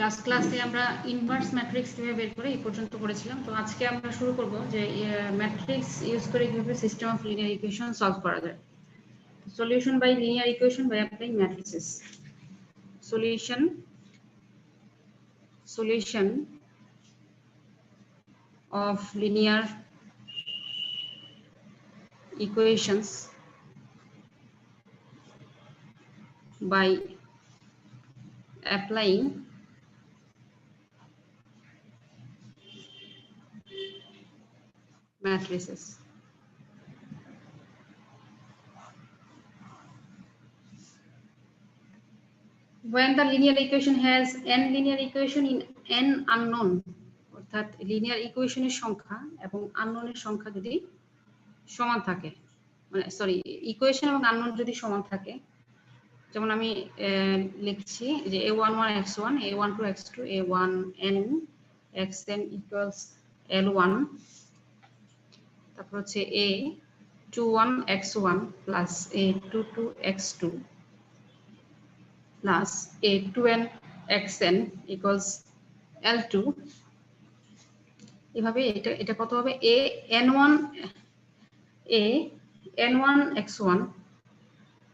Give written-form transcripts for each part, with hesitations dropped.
Last ক্লাসে আমরা inverse matrix কিভাবে বের করে এই পর্যন্ত করেছিলাম। তো আজকে আমরা শুরু করব যে ম্যাট্রিক্স ইউজ করে কিভাবে system of linear equation solve করা যায়। Solution by linear equation by applying matrices. solution of linear equations by applying matrices. When the linear equation has n linear equation in n unknown, অর্থাৎ linear ইকুয়েশনের সংখ্যা এবং আননোনের সংখ্যা যদি সমান থাকে, মানে সরি ইকুয়েশন এবং আননোন যদি সমান থাকে, যেমন আমি লিখছি যে a11 x1 a12 x2 a1n xn equals l1, তারপর হচ্ছে a21 x1 plus a22 x2 plus a2n xn equals l2, এভাবে এটা কত হবে an1 x1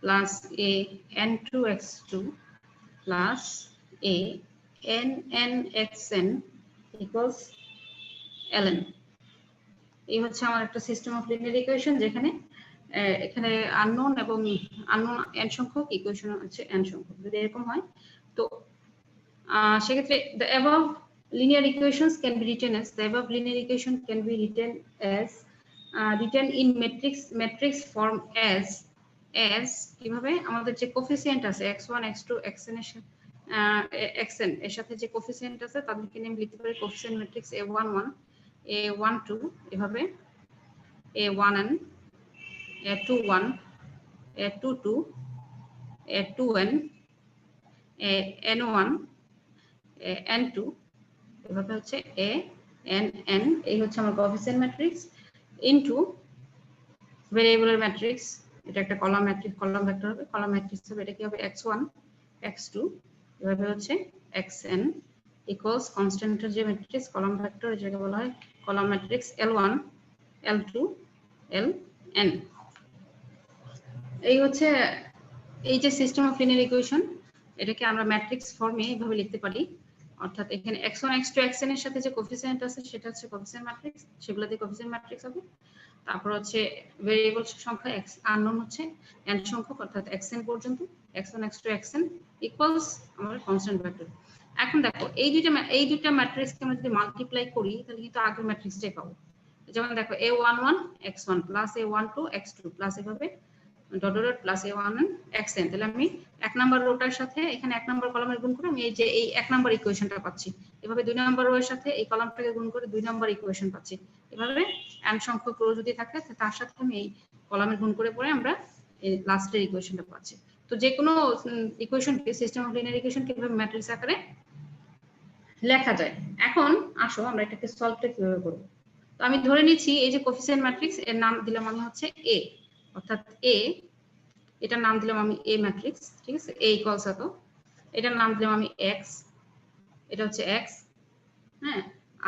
plus an2 x2 plus ann xn equals ln। এই হচ্ছে আমার একটা সিস্টেম অফ লিনিয়ার ইকুয়েশন, যেখানে এখানে আননোন এবং আননোন n সংখ্যক, ইকুয়েশন হচ্ছে n সংখ্যক। যদি এরকম হয় তো সেক্ষেত্রে the above linear equations can be written as written in matrix form as কিভাবে আমাদের যে কোফিসিয়েন্ট আছে x1 x2 xn এর সাথে যে কোফিসিয়েন্ট আছে তাদেরকে নিয়ে লিখতে পারি কোফিসিয়েন্ট ম্যাট্রিক্স a11 a12 এভাবে a1n a21 a22 a2n n1 n2 এভাবে হচ্ছে ann। এই হচ্ছে আমার কোফিসিয়েন্ট ম্যাট্রিক্স ইনটু ভেরিয়েবলের ম্যাট্রিক্স। এটা একটা কলাম ম্যাট্রিক্স, কলাম ভেক্টর হবে, কলাম ম্যাট্রিক্স হবে। এটা কি হবে x1 x2 এভাবে হচ্ছে xn ইকুয়ালস কনস্ট্যান্টের যে ম্যাট্রিক্স কলাম ভেক্টর, যেটাকে বলা হয় column matrix l1 l2 ln। এই হচ্ছে এই যে সিস্টেম অফ লিনিয়ার ইকুয়েশন, এটাকে আমরা ম্যাট্রিক্স ফর্মে এইভাবে লিখতে পারি। অর্থাৎ এখানে x1 x2 xn এর সাথে যে কোফিসিয়েন্ট আছে সেটা হচ্ছে কোফিসিয়েন্ট ম্যাট্রিক্স, সেগুলো দিয়ে কোফিসিয়েন্ট ম্যাট্রিক্স হবে। তারপর হচ্ছে ভেরিয়েবল সংখ্যা x আননোন হচ্ছে n সংখ্যক, অর্থাৎ xn পর্যন্ত x1 x2 xn ইকুয়ালস আমাদের কনস্ট্যান্ট ভেক্টর। এখন দেখো এই দুইটা ম্যাট্রিক্সকে আমরা যদি মাল্টিপ্লাই করি তাহলে কিন্তু আগের ম্যাট্রিক্সটাই পাবো। যেমন দেখো a11 x1 plus a12 x2 plus এভাবে dot dot plus a1n xn, তাহলে আমি এক নাম্বার রোটার সাথে এখানে এক নাম্বার কলামের গুণ করে আমি এই যে এই এক নাম্বার ইকুয়েশনটা পাচ্ছি। এভাবে দুই নাম্বার রো এর সাথে এই কলামটাকে গুণ করে দুই নাম্বার ইকুয়েশন পাচ্ছি। এভাবে n সংখ্যক রো যদি থাকে তার সাথে আমি এই কলামের গুণ করে পরে আমরা এই লাস্টের ইকুয়েশনটা পাচ্ছি। তো যে কোনো ইকুয়েশনকে সিস্টেম অফ লিনিয়ার ইকুয়েশন কিভাবে ম্যাট্রিক্স আকারে লেখা যায়। এখন আসো আমরা এটাকে সলভটা কিভাবে করব। তো আমি ধরে নিচ্ছি এই যে কোফিসিয়েন্ট ম্যাট্রিক্স, এর নাম দিলাম আমি হচ্ছে a, অর্থাৎ a, এটার নাম দিলাম আমি a ম্যাট্রিক্স, ঠিক আছে, a ইকুয়ালস এত, এটার নাম দিলাম আমি x, এটা হচ্ছে x, হ্যাঁ,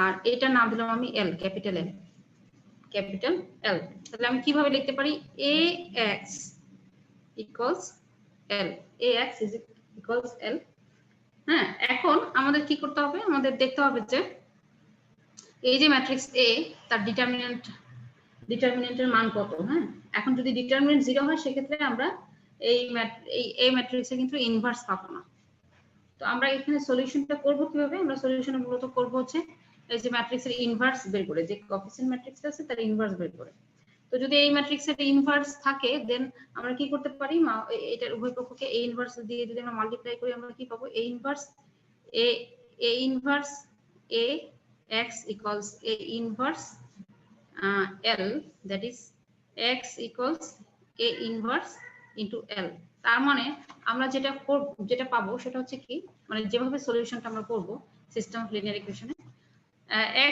আর এটার নাম দিলাম আমি l, capital L, capital L। তাহলে আমি কিভাবে লিখতে পারি ax equals l, ax equals l। হ্যাঁ, এখন আমাদের কি করতে হবে, আমাদের দেখতে হবে যে এই যে ম্যাট্রিক্স a তার ডিটারমিনেন্টের মান কত। হ্যাঁ, এখন যদি ডিটারমিনেন্ট 0 হয় সেক্ষেত্রে আমরা এই ম্যাট্রিক্সে কিন্তু ইনভার্স পাবো না। তো আমরা এখানে সলিউশনটা করব কিভাবে, আমরা সলিউশন মূলত করব হচ্ছে এই যে ম্যাট্রিক্সের ইনভার্স বের করে, যে কোফিসিয়েন্ট ম্যাট্রিক্স আছে তার ইনভার্স বের করে। তো যদি এই ম্যাট্রিক্সের ইনভার্স থাকে দেন আমরা কি করতে পারি, এটার উভয় পক্ষকে a ইনভার্স দিয়ে যদি আমরা মাল্টিপ্লাই করি আমরা কি পাবো, a inverse a x equals a inverse L, that is x equals a inverse into L। তার মানে আমরা যেটা পাবো সেটা হচ্ছে কি, মানে যেভাবে সলিউশনটা আমরা করব সিস্টেম অফ লিনিয়ার ইকুয়েশনে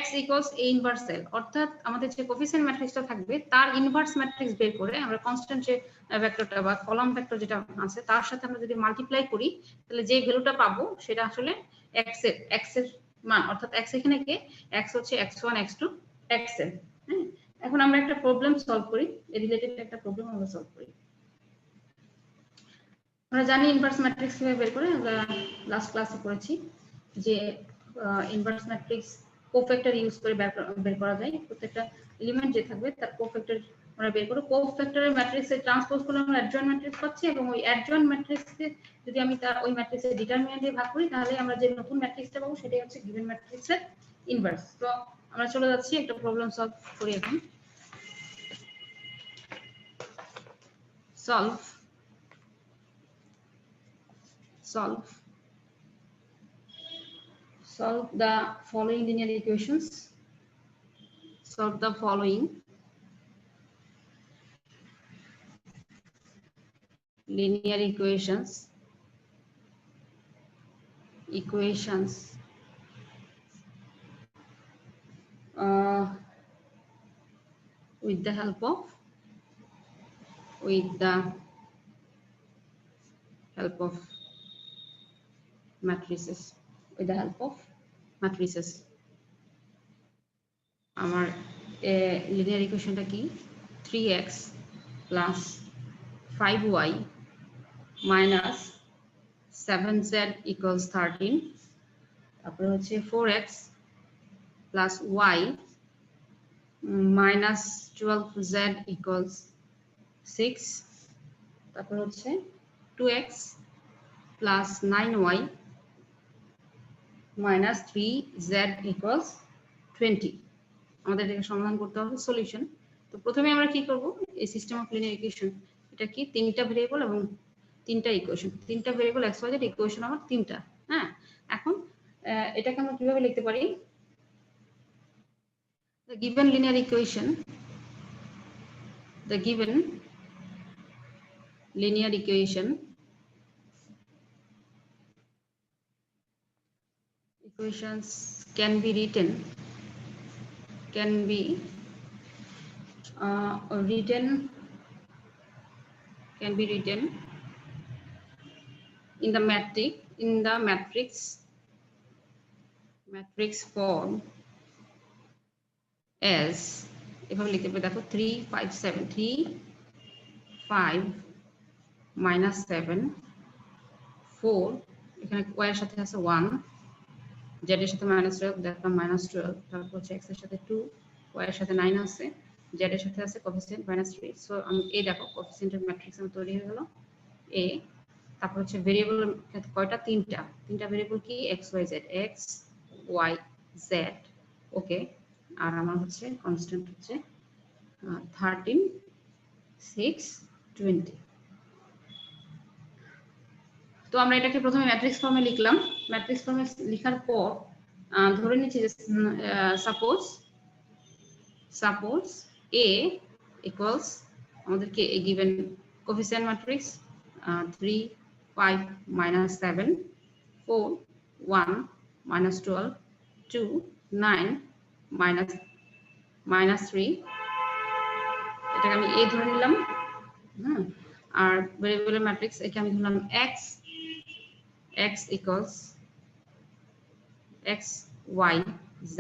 x equals a inverse L, অর্থাৎ আমাদের যে কোফিসিয়েন্ট ম্যাট্রিক্সটা থাকবে তার ইনভার্স ম্যাট্রিক্স বের করে আমরা কনস্ট্যান্ট যে ভেক্টরটা বা কলাম ভেক্টর যেটা আছে তার সাথে আমরা যদি মাল্টিপ্লাই করি তাহলে যে ভ্যালুটা পাবো সেটা আসলে x এর মান, অর্থাৎ x এখানে কে, x হচ্ছে x1 x2 xn। হ্যাঁ, এখন আমরা একটা প্রবলেম সলভ করি, এই রিলেটেড একটা প্রবলেম আমরা সলভ করি। আমরা জানি ইনভার্স ম্যাট্রিক্স কিভাবে বের করে, আমরা লাস্ট ক্লাসে পড়েছি যে ইনভার্স ম্যাট্রিক্স কোফ্যাক্টর ইউজ করে বের করা যায়। প্রত্যেকটা এলিমেন্ট যে থাকবে তার কোফ্যাক্টর আমরা বের করব। কোফ্যাক্টরের ম্যাট্রিক্সে ট্রান্সপোজ করলে আমরা অ্যাডজয়েন্ট ম্যাট্রিক্স পাচ্ছি, এবং ওই অ্যাডজয়েন্ট ম্যাট্রিক্সকে যদি আমি তার ওই ম্যাট্রিক্সের ডিটারমিনেন্ট দিয়ে ভাগ করি, তাহলে আমরা যে নতুন ম্যাট্রিক্সটা পাবো সেটাই হচ্ছে গিভেন ম্যাট্রিক্সের ইনভার্স। তো আমরা চলে যাচ্ছি একটা প্রবলেম সলভ করি এখন। Solve the following linear equations. Solve the following linear equations with the help of matrices. With the help of matrices. আমার লিনিয়ার ইকুয়েশনটা কি, 3x plus 5y minus 7z equals 13, তারপরে হচ্ছে 4x plus y minus 12z equals 6, তারপর হচ্ছে 2x plus 9y minus 3z equals 20। আমাদের এটাকে সমাধান করতে হবে, সলিউশন। তো প্রথমে আমরা কি করব, এই সিস্টেম অফ লিনিয়ার ইকুয়েশন, এটা কি তিনটা ভেরিয়েবল এবং তিনটা ইকুয়েশন, তিনটা variable x y z, equation আমার তিনটা। হ্যাঁ, এখন এটাকে আমরা কিভাবে লিখতে পারি, the given linear equation equations can be written in the matrix form as, এভাবে লিখতে পারি, দেখো 3 5 7, 3 5 minus 7 4, এখানে y এর সাথে আছে 1, z এর সাথে -12, দেখো -12, তারপর হচ্ছে x এর সাথে 2, y এর সাথে 9 আছে, z এর সাথে আছে কোএফিসিয়েন্ট -3। সো আমি এই দেখো কোএফিসিয়েন্টের ম্যাট্রিক্স আমার তৈরি হয়ে গেল a। তারপর হচ্ছে ভেরিয়েবল কয়টা, তিনটা ভেরিয়েবল কি, x y z, x y z, ওকে। আর আমার হচ্ছে কনস্ট্যান্ট হচ্ছে 13 6 20। তো আমরা এটাকে প্রথমে ম্যাট্রিক্স ফর্মে লিখলাম। ম্যাট্রিক্স ফর্মে লেখার পর ধরে নিচ্ছি যে সাপোজ A ইকুয়ালস আমাদেরকে এই গিভেন কোএফিসিয়েন্ট ম্যাট্রিক্স 3 5 -7 4 1 -12 2 9 -3, এটাকে আমি A ধরে নিলাম। হ্যাঁ, আর ভেরিয়েবলের ম্যাট্রিক্স একে আমি ধরলাম x equals x y z,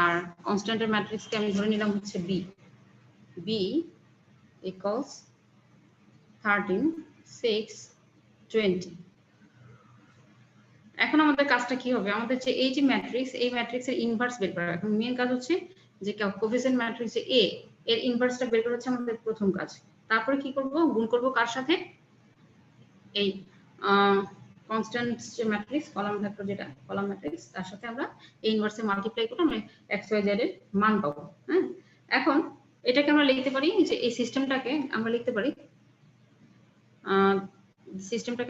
আর কনস্ট্যান্টের ম্যাট্রিক্সকে আমি ধরে নিলাম হচ্ছে b equals 13 6 20। এখন আমাদের কাজটা কি হবে, আমাদের যে এই যে ম্যাট্রিক্স, এই ম্যাট্রিক্সের ইনভার্স বের করা। এখন মেইন কাজ হচ্ছে যে কোএফিসিয়েন্ট ম্যাট্রিক্স A এর ইনভার্সটা বের করা হচ্ছে আমাদের প্রথম কাজ। তারপরে কি করব, গুণ করব কার সাথে, এই কনস্ট্যান্ট যে ম্যাট্রিক্স, কলাম ভেক্টর যেটা কলাম ম্যাট্রিক্স, তার সাথে আমরা এই ইনভার্সে মাল্টিপ্লাই করে আমরা x y z এর মান পাবো। হ্যাঁ, এখন এটাকে আমরা লিখতে পারি যে এই সিস্টেমটাকে আমরা লিখতে পারি,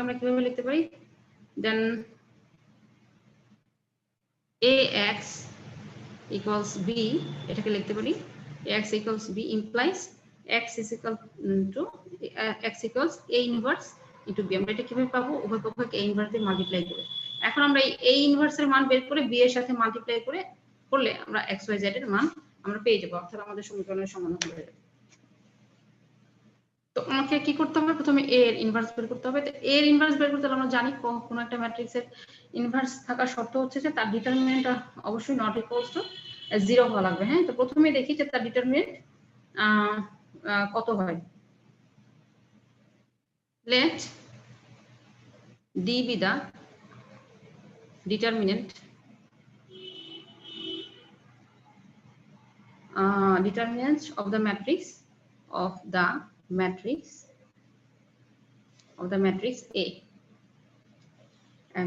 আমরা কিভাবে লিখতে পারি, দেন ax equals b, এটাকে লিখতে পারি ax equals b implies x is equal to x equals a inverse into b। আমরা এটা কিভাবে পাবো, উভয় পক্ষকে a ইনভার্স দিয়ে মাল্টিপ্লাই করে। এখন আমরা এই a ইনভার্স এর মান বের করে b এর সাথে মাল্টিপ্লাই করলে আমরা x y z এর মান আমরা পেয়ে যাব, অর্থাৎ আমাদের সমীকরণের সমাধান হয়ে যাবে। তো আমাকে কি করতে হবে, প্রথমে a এর ইনভার্স বের করতে হবে। তো a এর ইনভার্স বের করতে আমরা জানি কোন একটা ম্যাট্রিক্সের ইনভার্স থাকার শর্ত হচ্ছে যে তার ডিটারমিনেন্ট অবশ্যই নট ইকুয়ালস টু 0 হওয়া লাগবে। হ্যাঁ, তো প্রথমে দেখি যে তার ডিটারমিনেন্ট কত হয়। Let D be the determinant determinants of the matrix A.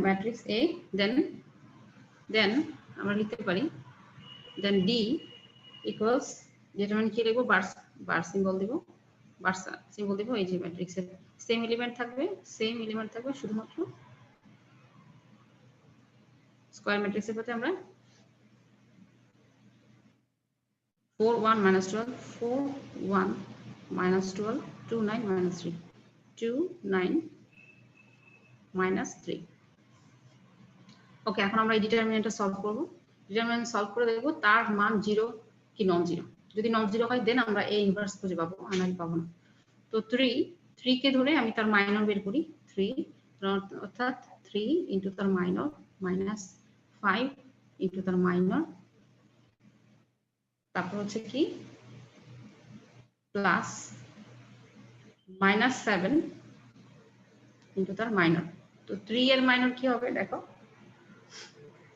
Matrix A, then আমরা লিখতে পারি then D equals determinant কি লিখব, বার সিম্বল দিব, বার সিম্বল দিব, এই যে ম্যাট্রিক্সের সেম এলিমেন্ট থাকবে শুধুমাত্র স্কয়ার ম্যাট্রিক্সের ক্ষেত্রে আমরা 4 1 minus 12 4 1 minus 12 2 9 minus 3 2 9 minus 3। ওকে, এখন আমরা এই ডিটারমিনেন্টটা সলভ করব। ডিটারমিনেন্ট সলভ করে দেখব তার মান 0 কি নন জিরো। যদি নন জিরো হয় দেন আমরা এ ইনভার্স খুঁজে পাবো, আনাই পাবো না। তো 3 কে ধরে আমি তার মাইনর বের করি। 3 অর্থাৎ 3 ইনটু তার মাইনর মাইনাস 5 ইনটু তার মাইনর, তারপর হচ্ছে কি প্লাস মাইনাস 7 ইনটু তার মাইনর। তো 3 এর মাইনর কি হবে দেখো,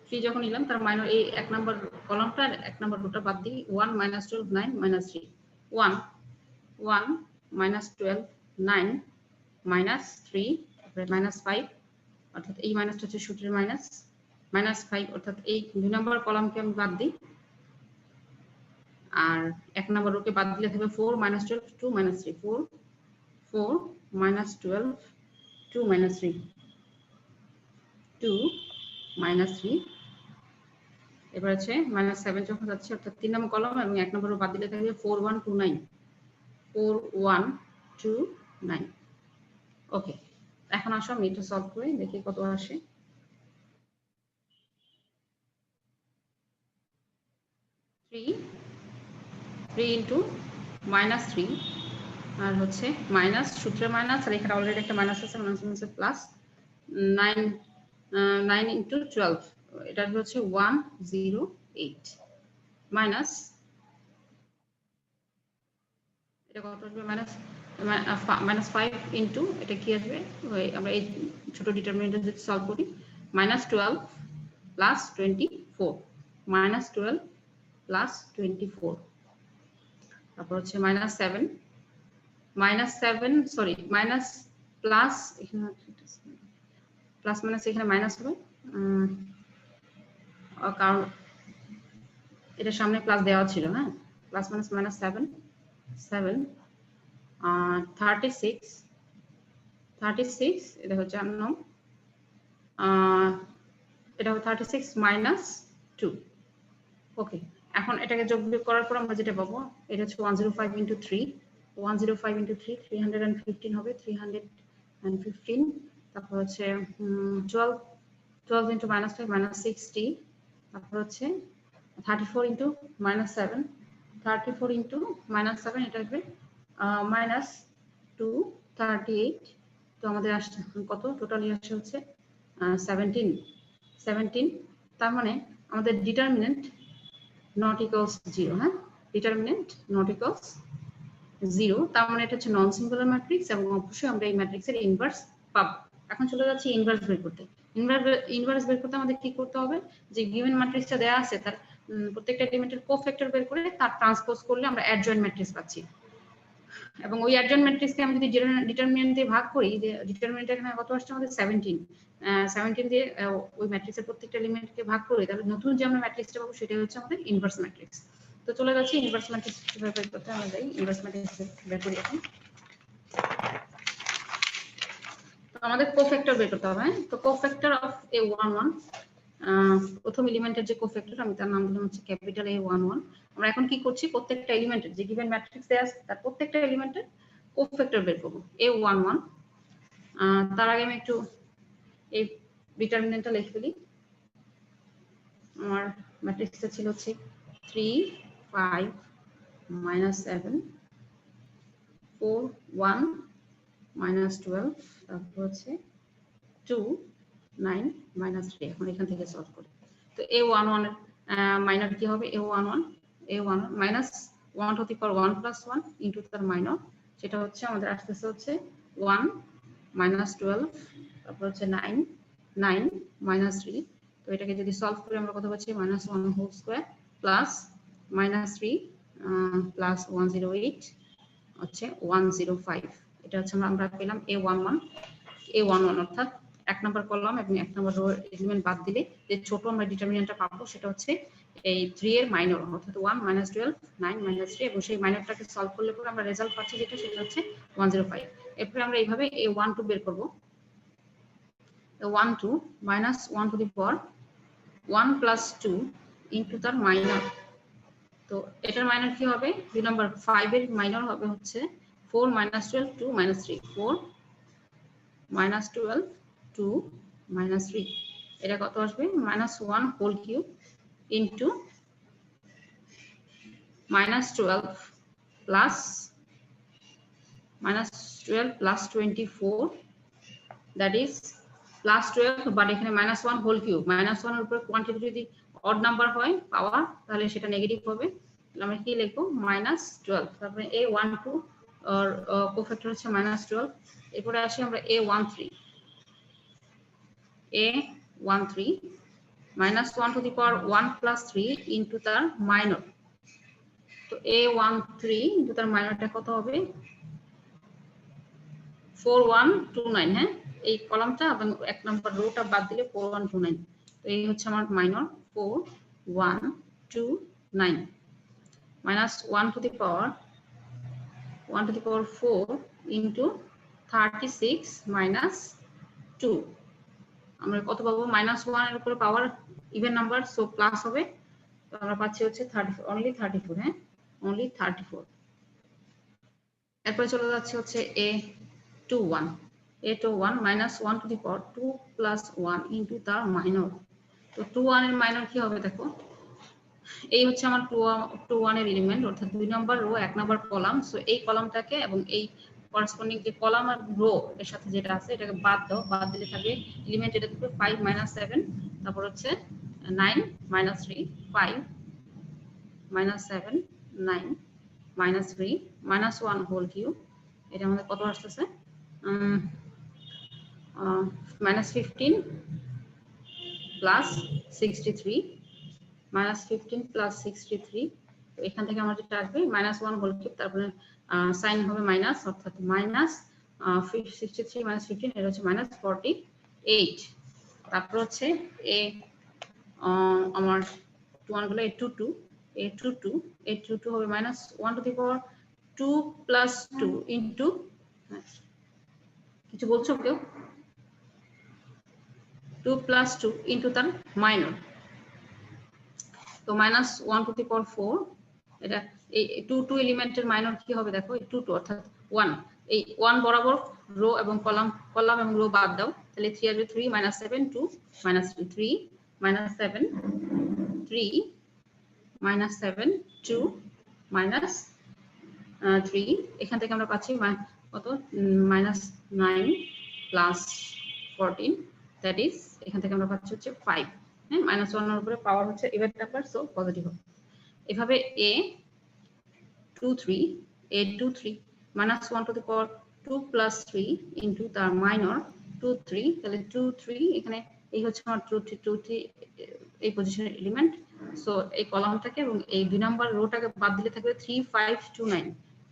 3 যখন নিলাম তার মাইনর এই এক নাম্বার কলামটা আর এক নাম্বার রোটা বাদ দিই। 1 minus 12 9 minus 3 1 1 minus 12 9 minus 3 minus 5 অর্থাৎ এই মাইনাসটা হচ্ছে সূত্রের মাইনাস, মাইনাস 5 অর্থাৎ এই দুই নাম্বার কলামকে আমি বাদ দিই আর এক নাম্বার রোকে বাদ দিলে থাকবে 4 minus 12 2 minus 3 4 minus 12 2 minus 3 2 minus 3। এবার আছে মাইনাস 7 যখন যাচ্ছে অর্থাৎ 3 নম্বর কলাম এবং এক নম্বর বাদ দিলে থাকবে 4 1 2 9 4 1 2 9। ওকে, এখন আসো আমি এটা সলভ করে দেখি কত আসে। 3 ইনটু মাইনাস 3 আর হচ্ছে মাইনাস সূত্রের মাইনাস আর এখানে অলরেডি একটা মাইনাস আছে, মাইনাস প্লাস 9 ইনটু 12 এটা হচ্ছে 108 মাইনাস এটা কত আসবে মাইনাস 5 ইনটু এটা কি আসবে, আমরা এই ছোট ডিটারমিনেন্ট যদি সলভ করি মাইনাস 12 প্লাস 24 মাইনাস 12 প্লাস 24 তারপর হচ্ছে মাইনাস 7 সরি মাইনাস প্লাস এখানে প্লাস মাইনাস এখানে মাইনাস হবে কারণ এটা সামনে প্লাস দেওয়া ছিল। হ্যাঁ, প্লাস মাইনাস মাইনাস 7 36 এটা হচ্ছে এটা হবে 36 মাইনাস 2। ওকে, এখন এটাকে যোগ বিয়োগ করার পর আমরা যেটা পাবো এটা হচ্ছে 105 ইনটু 3 105 ইনটু 3 315 হবে 315। তারপর হচ্ছে 12 ইনটু মাইনাস 5 মাইনাস 60। তারপর হচ্ছে 34 ইনটু মাইনাস 7 34 ইনটু মাইনাস 7 এটা আসবে মাইনাস 238। তো আমাদের আসছে কত টোটালি আসছে হচ্ছে 17। তার মানে আমাদের ডিটারমিনেন্ট নট ইকুয়ালস 0। হ্যাঁ, ডিটারমিনেন্ট নট ইকুয়ালস 0, তার মানে এটা হচ্ছে নন সিঙ্গুলার ম্যাট্রিক্স এবং অবশ্যই আমরা এই ম্যাট্রিক্সের ইনভার্স পাবো। এখন চলে যাচ্ছি ইনভার্স বের করতে। ইনভার্স বের করতে আমাদের কি করতে হবে, যে গিভেন ম্যাট্রিক্সটা দেয়া আছে তার প্রত্যেকটা এলিমেন্টের কোফ্যাক্টর বের করে তার ট্রান্সপোজ করলে আমরা অ্যাডজয়েন্ট ম্যাট্রিক্স পাচ্ছি। এবং ওই অ্যাডজয়েন্ট ম্যাট্রিক্সকে আমি যদি ডিটারমিনেন্ট দিয়ে ভাগ করি, যে ডিটারমিনেন্ট এখানে কত আসছে আমাদের 17 দিয়ে ওই ম্যাট্রিক্সের প্রত্যেকটা এলিমেন্টকে ভাগ করি, তাহলে নতুন যে আমরা ম্যাট্রিক্সটা পাবো সেটা হচ্ছে আমাদের ইনভার্স ম্যাট্রিক্স। তো চলে যাচ্ছি ইনভার্স ম্যাট্রিক্স কিভাবে বের করতে আমরা যাই ইনভার্স ম্যাট্রিক্স বের করি। এখন তো আমাদের কোফ্যাক্টর বের করতে হবে। তো কোফ্যাক্টর অফ A11 প্রথম এলিমেন্টের যে কোফ্যাক্টর আমি তার নাম দিলাম হচ্ছে ক্যাপিটাল A11। আমরা এখন কি করছি, প্রত্যেকটা এলিমেন্টের যে গিভেন ম্যাট্রিক্স দেয়া আছে তার প্রত্যেকটা এলিমেন্টের কোফ্যাক্টর বের করব A11। তার আগে আমি একটু এই ডিটারমিনেন্টটা লিখে ফেলি। আমার ম্যাট্রিক্সটা ছিল হচ্ছে 3 5 -7 4 1 -12 তারপর হচ্ছে 2 9 minus 3 এখন এখান থেকে সলভ করি তো a11 এর মাইনর কি হবে a11 minus 1 to the power 1 plus 1 into তার মাইনর সেটা হচ্ছে আমাদের আসতেছে হচ্ছে 1 minus 12 তারপর হচ্ছে 9 minus 3 তো এটাকে যদি সলভ করি আমরা কত পাচ্ছি minus 1 whole square plus minus 3 plus 108 হচ্ছে 105 এটা হচ্ছে আমরা পেলাম a11 অর্থাৎ এক নাম্বার কলাম এবং এক নাম্বার রো এলিমেন্ট বাদ দিলে যে ছোট আমরা ডিটারমিনেন্টটা পাবো সেটা হচ্ছে এই 3 এর মাইনর অর্থাৎ 1 minus 12 9 minus 3 এবং সেই মাইনরটাকে সলভ করলে পরে আমরা রেজাল্ট পাচ্ছি যেটা সেটা হচ্ছে 105 এরপর আমরা এইভাবে a12 বের করব a12 minus 1 to the power 1 plus 2 into তার মাইনর তো এটার মাইনর কি হবে দুই নাম্বার 5 এর মাইনর হবে হচ্ছে 4 minus 12 2 minus 3 4 minus 12 2 minus 3 এটা কত আসবে minus 1 whole cube into minus 12 plus minus 12 plus 24 that is plus 12 but এখানে minus 1 whole cube minus 1 এর উপর কোয়ান্টিটি যদি অড নাম্বার হয় পাওয়ার তাহলে সেটা নেগেটিভ হবে আমরা কি লিখবো minus 12 তারপরে a12 আর কোফ্যাক্টর হচ্ছে minus 12 এরপরে আসি আমরা a13 minus 1 to the power 1 plus 3 into তার মাইনর তো a13 into তার মাইনরটা কত হবে 4129 হ্যাঁ এই কলামটা এবং এক নাম্বার রোটা বাদ দিলে 4129 তো এই হচ্ছে আমার minor 4129 minus 1 to the power 4 into 36 minus 2 আমরা কত পাবো -1 এর উপরে পাওয়ার ইভেন নাম্বার সো প্লাস হবে তো আমরা পাচ্ছি হচ্ছে 34 only 34 হ্যাঁ only 34 এরপর চলে যাচ্ছে হচ্ছে a21 minus 1 to the power 2 plus 1 into তার মাইনর তো 21 এর মাইনর কি হবে দেখো এই হচ্ছে আমার 21 এর এলিমেন্ট অর্থাৎ দুই নাম্বার রো এক নাম্বার কলাম সো এই কলামটাকে এবং এই করেসপন্ডিং যে কলাম আর রো এর সাথে যেটা আছে এটাকে বাদ দাও বাদ দিলে থাকবে এলিমেন্ট এটা থাকবে 5 minus 7 তারপর হচ্ছে 9 minus 3 5 minus 7 9 minus 3 minus 1 whole cube এটা আমাদের কত আসছে minus 15 plus 63 minus 15 plus 63 তো এখান থেকে আমার যেটা আসবে -1 হোল কিউব তারপরে সাইন হবে মাইনাস অর্থাৎ মাইনাস 63 minus 15 এর হচ্ছে -48 তারপর হচ্ছে আমার 21 গুলো a22 হবে -1 to the power 2 plus 2 into কিছু বলছো কেউ 2 plus 2 into তার মাইনর তো -1 to the power 4 এটা এই 2 এলিমেন্টের মাইনর কি হবে দেখো এই 2 অর্থাৎ 1 এই 1 বরাবর রো এবং কলাম এবং রো বাদ দাও তাহলে 3 আসবে 3 -7 2 -3 -7 3 -7 2 -3 এখান থেকে আমরা পাচ্ছি কত -9 plus 14 that is এখান থেকে আমরা পাচ্ছি হচ্ছে 5 হ্যাঁ -1 এর উপরে পাওয়ার হচ্ছে ইভেন নাম্বার সো পজিটিভ হবে এভাবে a23 -1 to the power 2 plus 3 into তার মাইনর 23 তাহলে 23 এখানে এই হচ্ছে আমার 23 এই পজিশনের এলিমেন্ট সো এই কলামটাকে এবং এই দুই নাম্বার রোটাকে বাদ দিলে থাকবে 3529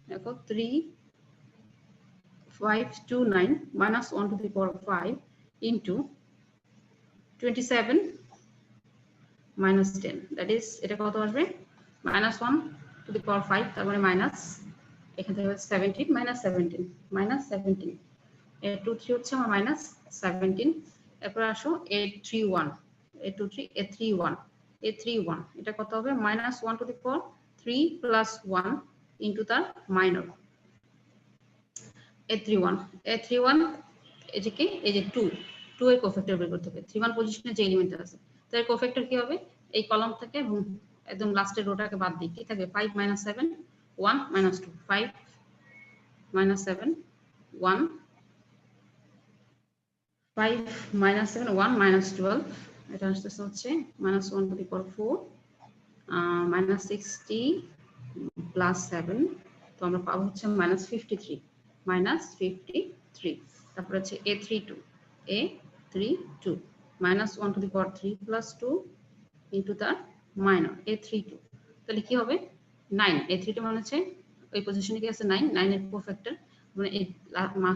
দেখো 3529 -1 to the power 5 into 27 minus 10 that is এটা কত আসবে -1 to the power 5 তার মানে মাইনাস এখান থেকে 17 -17 a23 হচ্ছে আমার -17 এরপর আসো a31 এটা কত হবে -1 to the power 3 plus 1 into তার মাইনর a31 এদিকে এই যে 2 এর কোফ্যাক্টর বের করতে হবে 31 পজিশনে যে এলিমেন্ট আছে তার কোফ্যাক্টর কি হবে এই কলাম থেকে এবং একদম লাস্টের রোটাকে বাদ দিই কি থাকবে 5 -7 1 -2 5 -7 1 5 minus 7 1 minus 12 এটা আসতেছে হচ্ছে minus 1 to the power 4 minus 60 plus 7 তো আমরা পাবো হচ্ছে minus 53 তারপর হচ্ছে a32 minus 1 to the power 3 plus 2 into the minor a32 তাহলে কি হবে 9 a32 মানে হচ্ছে ওই পজিশনে কি আছে 9 9 এর কোফ্যাক্টর মানে এই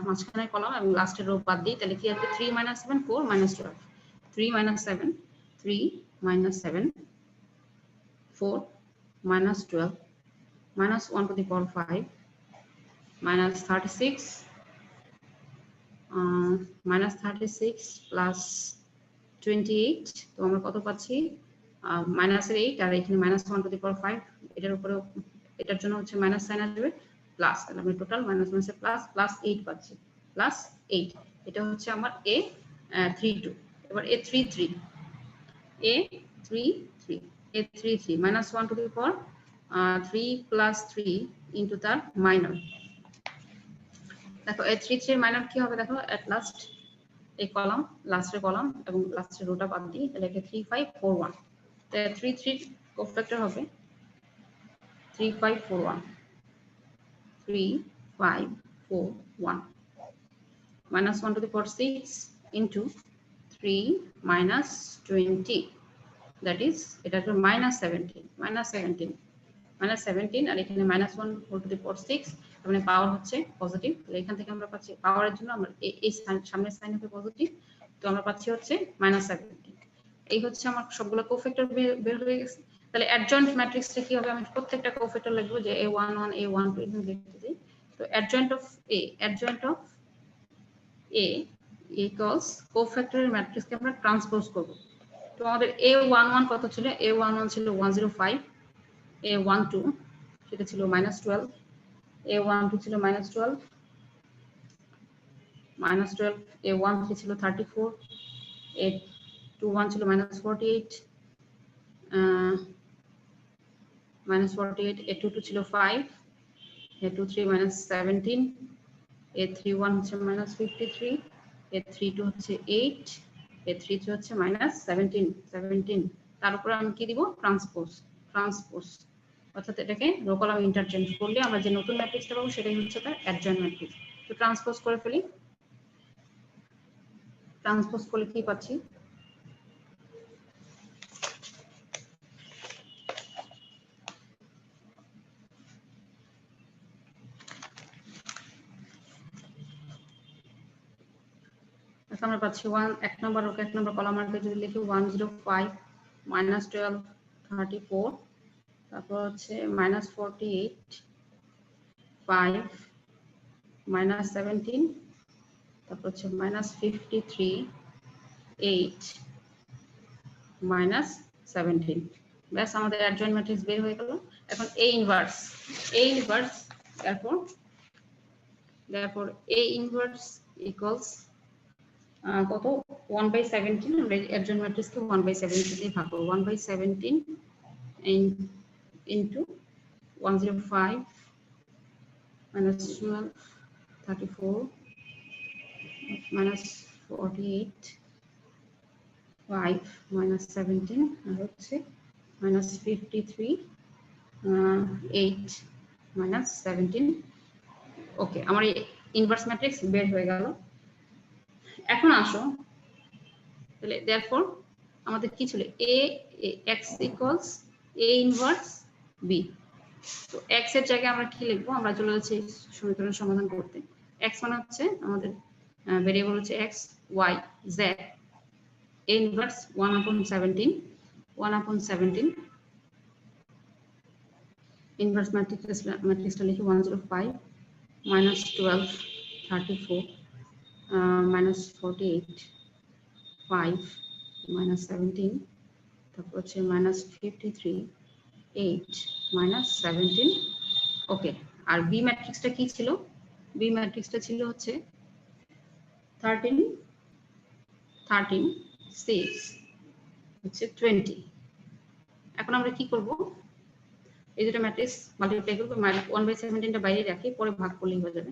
মাঝখানের কলাম এবং লাস্টের রো বাদ দিই তাহলে কি হবে 3 minus 7 4 minus 12 3 minus 7 3 minus 7 4 minus 12 minus 1 to the power 5 minus 36 minus 36 plus 28 তো আমরা কত পাচ্ছি minus 8 আর এখানে minus 1 to the power 5 এটার উপরে এটার জন্য হচ্ছে মাইনাস সাইন আসবে প্লাস তাহলে আমরা টোটাল মাইনাস মাইনাসে প্লাস 8 পাচ্ছি প্লাস 8 এটা হচ্ছে আমার a32 এবার a33 minus 1 to the power 3 plus 3 into তার মাইনর দেখো a33 এর মাইনর কি হবে দেখো এট লাস্ট এই কলাম লাস্টের কলাম এবং লাস্টের রোটা বাদ দিই তাহলে এটা 3541 তো 33 কোফ্যাক্টর হবে 3541 minus 1 to the power 6 into 3 minus 20 that is এটা হলো minus 17 আর এখানে minus 1 whole to the power 6 মানে পাওয়ার হচ্ছে পজিটিভ তাহলে এখান থেকে আমরা পাচ্ছি পাওয়ারের জন্য আমরা এই সামনের সাইন হবে পজিটিভ তো আমরা পাচ্ছি হচ্ছে -17 এই হচ্ছে আমার সবগুলো কোফ্যাক্টর বের হয়ে গেছে তাহলে অ্যাডজয়েন্ট ম্যাট্রিক্সটা কি হবে আমি প্রত্যেকটা কোফ্যাক্টর লিখব যে a11 a12 এখানে লিখতে দিই তো অ্যাডজয়েন্ট অফ a equals কোফ্যাক্টরের ম্যাট্রিক্সকে আমরা ট্রান্সপোজ করব তো আমাদের a11 কত ছিল a11 ছিল 105 a12 সেটা ছিল -12 a12 ছিল -12 a13 ছিল 34 a21 ছিল -48 a22 ছিল 5 a23 -17 a31 হচ্ছে -53 a32 হচ্ছে 8 a33 হচ্ছে -17 তার উপর আমি কি দিব ট্রান্সপোজ অর্থাৎ এটাকে রো কলাম ইন্টারচেঞ্জ করলে আমরা যে নতুন ম্যাট্রিক্সটা পাবো সেটাই হচ্ছে তার অ্যাডজয়েন্ট ম্যাট্রিক্স তো ট্রান্সপোজ করে ফেলি ট্রান্সপোজ করলে কি পাচ্ছি এখন আমরা পাচ্ছি 1 এক নম্বর রোকে এক নম্বর কলাম আনতে যদি লিখি 105 -12 34 তারপর হচ্ছে -48 5 -17 তারপর হচ্ছে -53 8 -17 ব্যাস আমাদের অ্যাডজয়েন্ট ম্যাট্রিক্স বের হয়ে গেল এখন a inverse therefore a inverse equals কত 1/17 আমরা অ্যাডজয়েন্ট ম্যাট্রিক্সকে 1/17 দিয়ে ভাগ করব 1/17 into 105 -12 34 -48 5 -17 আর হচ্ছে -53 8 -17 ওকে আমার ইনভার্স ম্যাট্রিক্স বের হয়ে গেল এখন আসো তাহলে therefore আমাদের কি ছিল a x equals a inverse b তো x এর জায়গায় আমরা কি লিখবো আমরা চলে যাচ্ছি সমীকরণ সমাধান করতে x মানে হচ্ছে আমাদের ভেরিয়েবল হচ্ছে x y z a inverse 1/17 inverse matrixটা লিখি 105 -12 34 -48 5 -17 তারপর হচ্ছে -53 8 -17 ওকে আর বি ম্যাট্রিক্সটা কি ছিল বি ম্যাট্রিক্সটা ছিল হচ্ছে 13 6 হচ্ছে 20 এখন আমরা কি করব এই দুটো ম্যাট্রিক্স মাল্টিপ্লাই করব 1/17 টা বাইরে রাখি পরে ভাগ করলেই হয়ে যাবে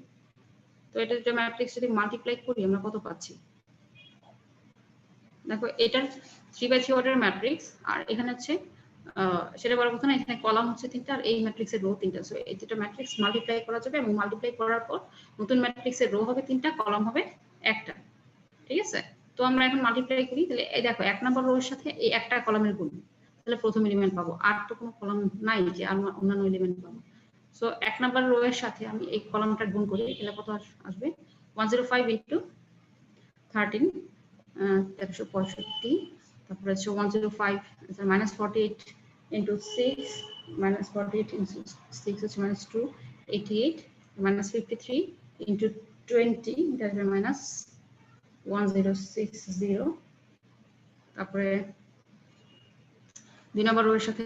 তো এটা দুটো ম্যাট্রিক্স যদি মাল্টিপ্লাই করি আমরা কত পাচ্ছি দেখো এটার 3x3 অর্ডারের ম্যাট্রিক্স, আর এখানে হচ্ছে সেটা বলার কথা না, এখানে কলাম হচ্ছে 3টা আর এই ম্যাট্রিক্সের রো 3টা। সো এই দুটো ম্যাট্রিক্স মাল্টিপ্লাই করা যাবে এবং মাল্টিপ্লাই করার পর নতুন ম্যাট্রিক্সের রো হবে 3টা, কলাম হবে একটা। ঠিক আছে, তো আমরা এখন মাল্টিপ্লাই করি। তাহলে এই দেখো 1 নম্বর রো এর সাথে এই একটা কলামের গুণ, তাহলে প্রথম এলিমেন্ট পাবো। আর তো কোনো কলাম নাই যে আর অন্যান্য এলিমেন্ট পাবো। সো 1 নম্বর রো এর সাথে আমি এই কলামটা গুণ করি, তাহলে কত আসবে? 105 ইনটু 13 1365, তারপরে হচ্ছে 105 মাইনাস 48 ইনটু 6 মাইনাস 48 ইনটু 6 হচ্ছে মাইনাস 2 88 মাইনাস 53 ইনটু 20 এটা আসবে মাইনাস 1060। তারপরে 2 নম্বর রো এর সাথে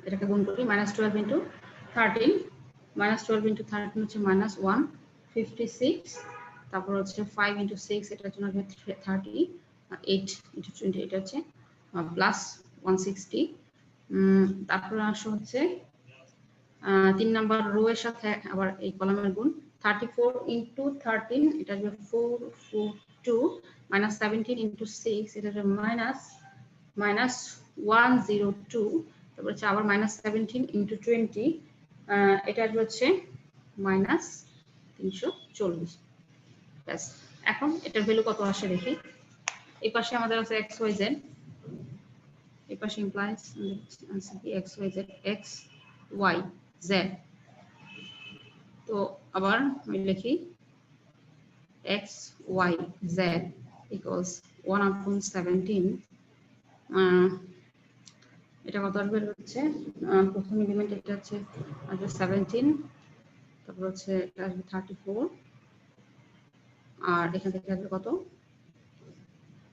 এটাকে গুণ করি, মাইনাস 12 ইনটু 13 মাইনাস 12 ইনটু 13 হচ্ছে মাইনাস 156, তারপর হচ্ছে 5 ইনটু 6 এটার জন্য হবে 30, 8 ইনটু 20 এটা হচ্ছে প্লাস 160। তারপরে আসো হচ্ছে 3 নম্বর রো এর সাথে আবার এই কলামের গুণ, 34 ইনটু 13 এটা হবে 442 মাইনাস 17 ইনটু 6 এটা হবে মাইনাস 102, তারপর হচ্ছে আবার মাইনাস 17 ইনটু 20 এটা হচ্ছে মাইনাস 340। ব্যাস, এখন এটার ভ্যালু কত আসে দেখি। এই পাশে আমাদের আছে এক্স ওয়াই জেড, এই পাশে ইমপ্লাইজ আছে কি x y z, x y z. তো আবার আমি লিখি এক্স ওয়াই জেড ইকুয়ালস 1/17। এটা কত আসবে হচ্ছে প্রথম এলিমেন্ট এটা হচ্ছে আসবে 17, তারপর হচ্ছে এটা আসবে 34, আর এখান থেকে আসবে কত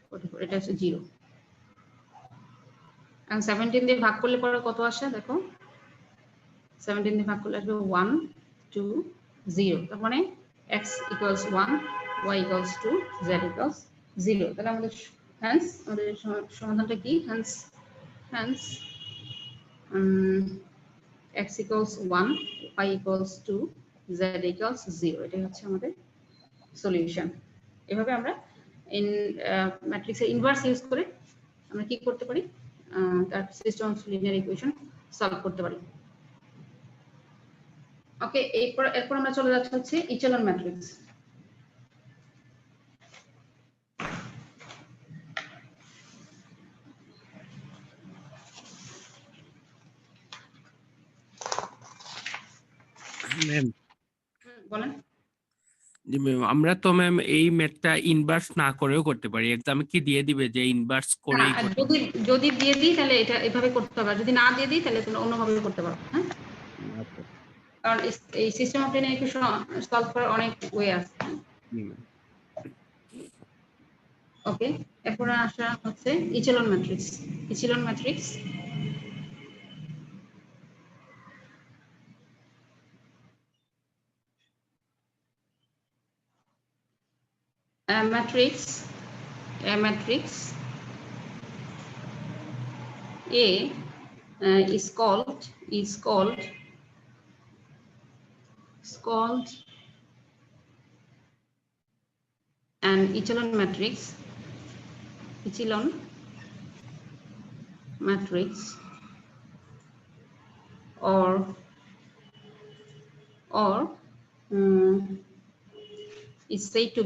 44, এটা হচ্ছে 0। এখন 17 দিয়ে ভাগ করলে পরে কত আসে দেখো, 17 দিয়ে ভাগ করলে আসবে 1 2 0, তার মানে x equals 1 y equals 2 z equals 0। তাহলে আমাদের আমাদের সমাধানটা কি? Hence x equals 1 y equals 2 z equals 0, এটাই হচ্ছে আমাদের সলিউশন। এভাবে আমরা ম্যাট্রিক্সের ইনভার্স ইউজ করে আমরা কি করতে পারি, তার system of linear equation solve করতে পারি। ওকে, এরপর আমরা চলে যাচ্ছি হচ্ছে ইচেলন ম্যাট্রিক্স। ম্যাম বলেন। জি ম্যাম, আমরা তো ম্যাম এই ম্যাথটা ইনভার্স না করেও করতে পারি, এক্সামে কি দিয়ে দিবে যে ইনভার্স করেই করতে? যদি দিয়ে দিই তাহলে এটা এভাবে করতে হবে, যদি না দিয়ে দিই তাহলে তুমি অন্যভাবে করতে পারো। হ্যাঁ, আচ্ছা। কারণ এই system of linear equation solve করার অনেক ওয়ে আছে। ওকে, এরপর আসা হচ্ছে echelon matrix. Echelon matrix a matrix A is called an echelon matrix or is said to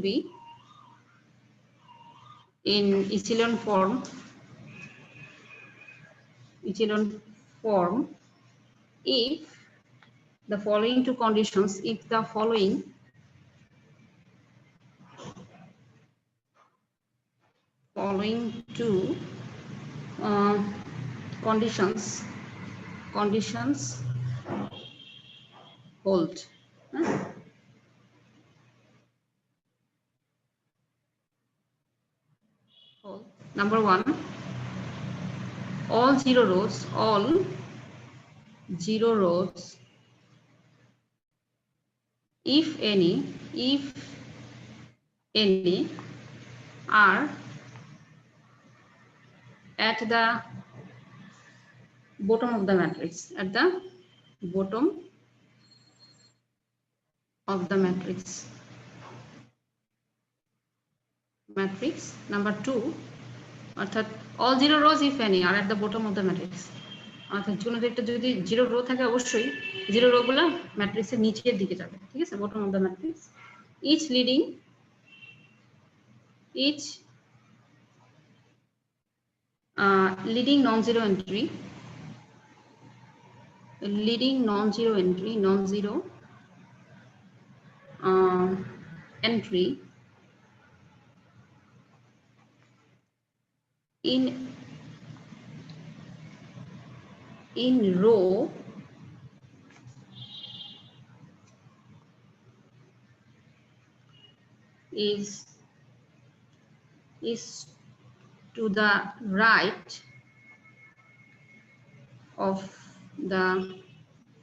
be in echelon form if the following two conditions, if the following two conditions hold. Number one, all zero rows, if any are at the bottom of the matrix, matrix number 2 অর্থাৎ all zero rows if any are at the bottom of the matrix অর্থাৎ কোনো একটা যদি zero rho থাকে অবশ্যই zero rho গুলো ম্যাট্রিক্সের নিচের দিকে যাবে ঠিক আছে bottom of the matrix each leading non-zero entry entry in row is to the right of the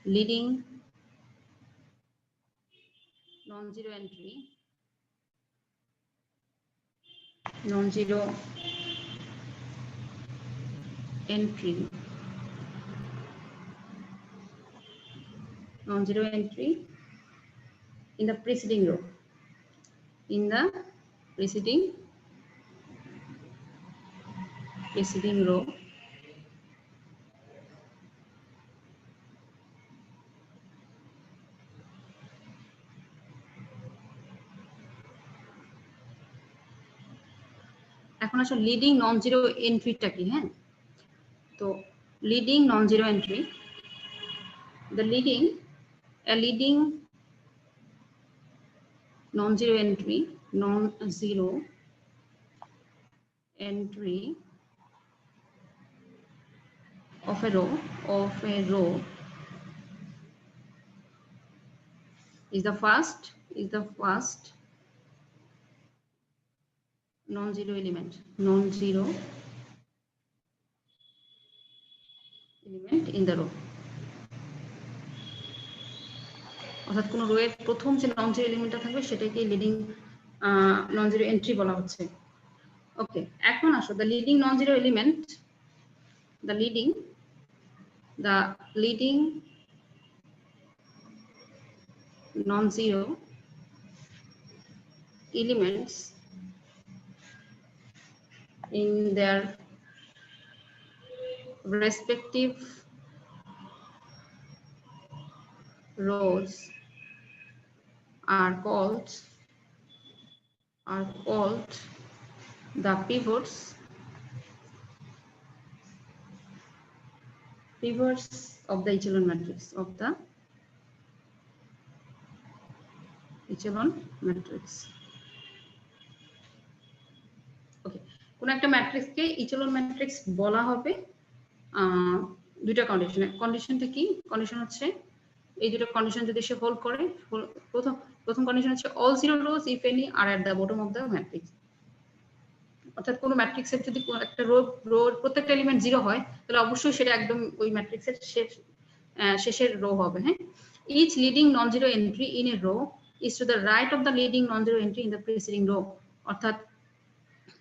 leading non-zero entry in the preceding row preceding row এখন আসলে লিডিং নন জিরো এন্ট্রিটা কি হ্যাঁ তো leading non zero entry the leading non-zero entry of a row is the first non-zero element in the row অর্থাৎ কোন rho এর প্রথম যে নন জিরো এলিমেন্টটা থাকবে সেটাকে লিডিং নন জিরো এন্ট্রি বলা হচ্ছে ওকে এখন আসো the leading non zero element the leading non-zero elements in their respective rows are called the pivots of the echelon matrix ওকে কোন একটা ম্যাট্রিক্সকে ইচেলন ম্যাট্রিক্স বলা হবে দুইটা কন্ডিশনটা কি কন্ডিশন হচ্ছে এই দুটো কন্ডিশন যদি সে হোল্ড করে প্রথম কন্ডিশন হচ্ছে all zero rows if any are at the bottom of the matrix অর্থাৎ কোন ম্যাট্রিক্সের যদি একটা রোর প্রত্যেকটা এলিমেন্ট জিরো হয় তাহলে অবশ্যই সেটা একদম ওই ম্যাট্রিক্সের শেষের রো হবে হ্যাঁ each leading non-zero entry in a row is to the right of the leading non-zero entry in the preceding row অর্থাৎ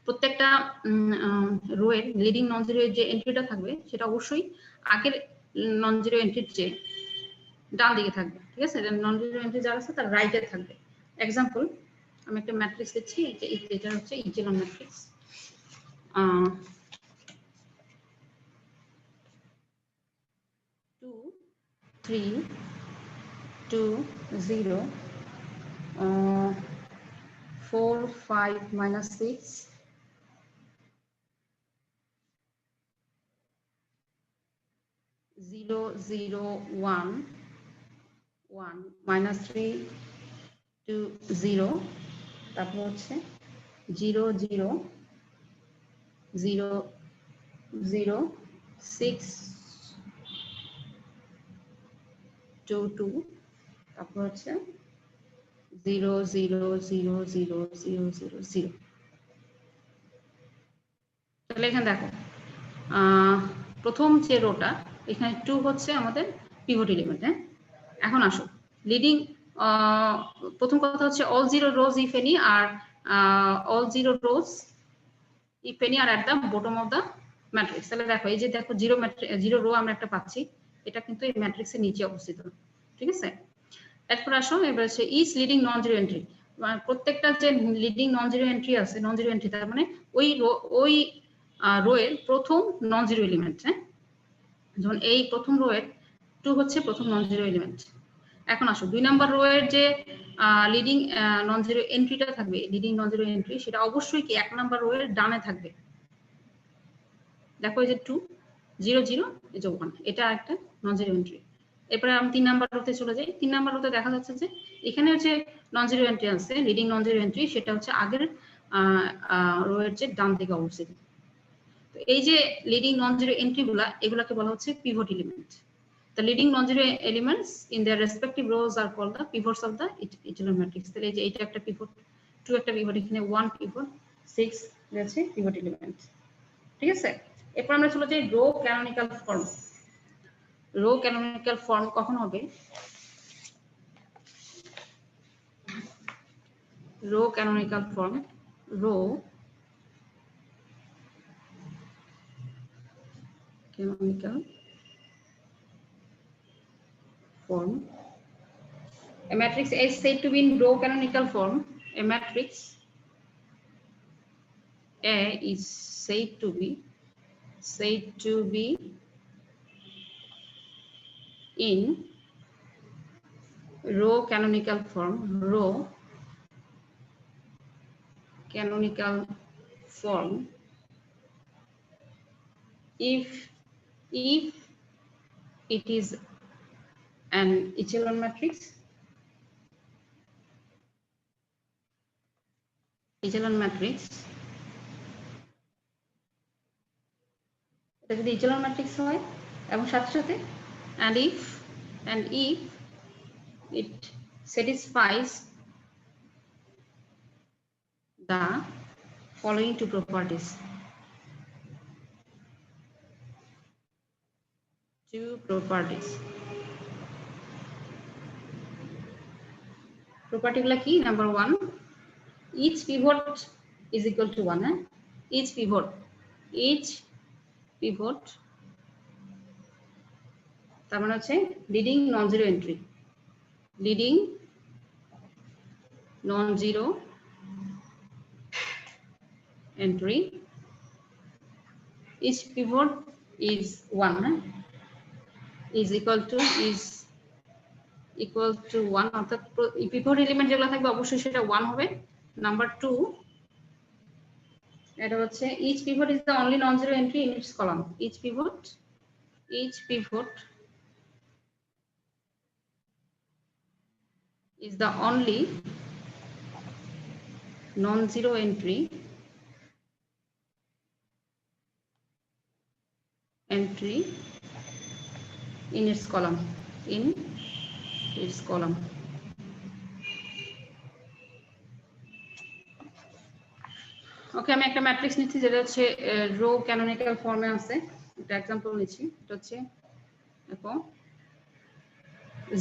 প্রত্যেকটা রো এর লিডিং নন-জিরো যে এন্ট্রিটা থাকবে সেটা অবশ্যই আগের নন-জিরো এন্ট্রির চেয়ে ডান দিকে থাকবে ঠিক আছে নন-জিরো এন্ট্রি যারা আছে তার রাইটে থাকবে এক্সাম্পল আমি একটা ম্যাট্রিক্স দিচ্ছি এটা হচ্ছে ইচেলন ম্যাট্রিক্স 2 3 2 0 4 5 minus 6 0 0 1 1 minus 3 2 0 তারপর হচ্ছে 0 0 0 0 6 2 2 তারপর হচ্ছে 0 0 0 0 0 0 0 তাহলে এখানে দেখো প্রথম যে রোটা এখানে 2 হচ্ছে আমাদের পিভট এলিমেন্ট হ্যাঁ এখন আসো লিডিং প্রথম কথা হচ্ছে all zero rows if any are all zero rows if any are at the bottom of the matrix তাহলে দেখো এই যে দেখো জিরো রো আমরা একটা পাচ্ছি এটা কিন্তু এই ম্যাট্রিক্সের নিচে অবস্থিত ঠিক আছে এরপর আসো এবার হচ্ছে each leading non zero entry প্রত্যেকটা যে লিডিং নন জিরো এন্ট্রি আছে, নন জিরো এন্ট্রি তার মানে ওই রো এর প্রথম নন জিরো এলিমেন্ট। হ্যাঁ, যেমন এই প্রথম রো এর 2 হচ্ছে প্রথম নন জিরো এলিমেন্ট। এখন আসো 2 নাম্বার রো এর যে লিডিং নন জিরো এন্ট্রিটা থাকবে, লিডিং নন জিরো এন্ট্রি, সেটা অবশ্যই কি 1 নাম্বার রো এর ডানে থাকবে। দেখো এই যে 2 0 0 এই যে 1, এটা একটা নন জিরো এন্ট্রি। এরপরে আমি 3 নাম্বার রোতে চলে যাই। 3 নাম্বার রোতে দেখা যাচ্ছে যে এখানে হচ্ছে নন জিরো এন্ট্রি আছে, লিডিং নন জিরো এন্ট্রি, সেটা হচ্ছে আগের রো এর যে ডান দিকে অবস্থিত। তো এই যে লিডিং নন জিরো এন্ট্রি এগুলাকে বলা হচ্ছে pivot element. The leading non-zero elements in their respective rows are called the pivots of the echelon matrix. তাহলে এই যে এটা একটা পিভট, 2 একটা পিভট, এখানে 1 পিভট, 6 আছে পিভট এলিমেন্ট। ঠিক আছে, এরপর আমরা চলে যাই row canonical form. Row canonical form কখন হবে? Row canonical form, row canonical form. A matrix is said to be in row canonical form. A matrix A is said to be in row canonical form. Row canonical form if it is an echelon matrix, এটা যদি echelon matrix হয় এবং সাথে সাথে and if it satisfies the following two properties. Property গুলা কি? Number 1, each pivot is equal to 1. Each pivot তার মানে হচ্ছে leading non zero entry, leading non zero entry, each pivot is 1, is equal to 1, অর্থাৎ pivot element যেগুলো থাকবে অবশ্যই সেটা 1 হবে। নাম্বার 2, এটা হচ্ছে each pivot is the only non-zero entry in its column. Each pivot is the only non-zero entry in its column. ওকে, আমি একটা ম্যাট্রিক্স নিচ্ছি যেটা হচ্ছে রো ক্যানোনিক্যাল ফর্মে আছে। একটা एग्जांपल নিচ্ছি, এটা হচ্ছে দেখো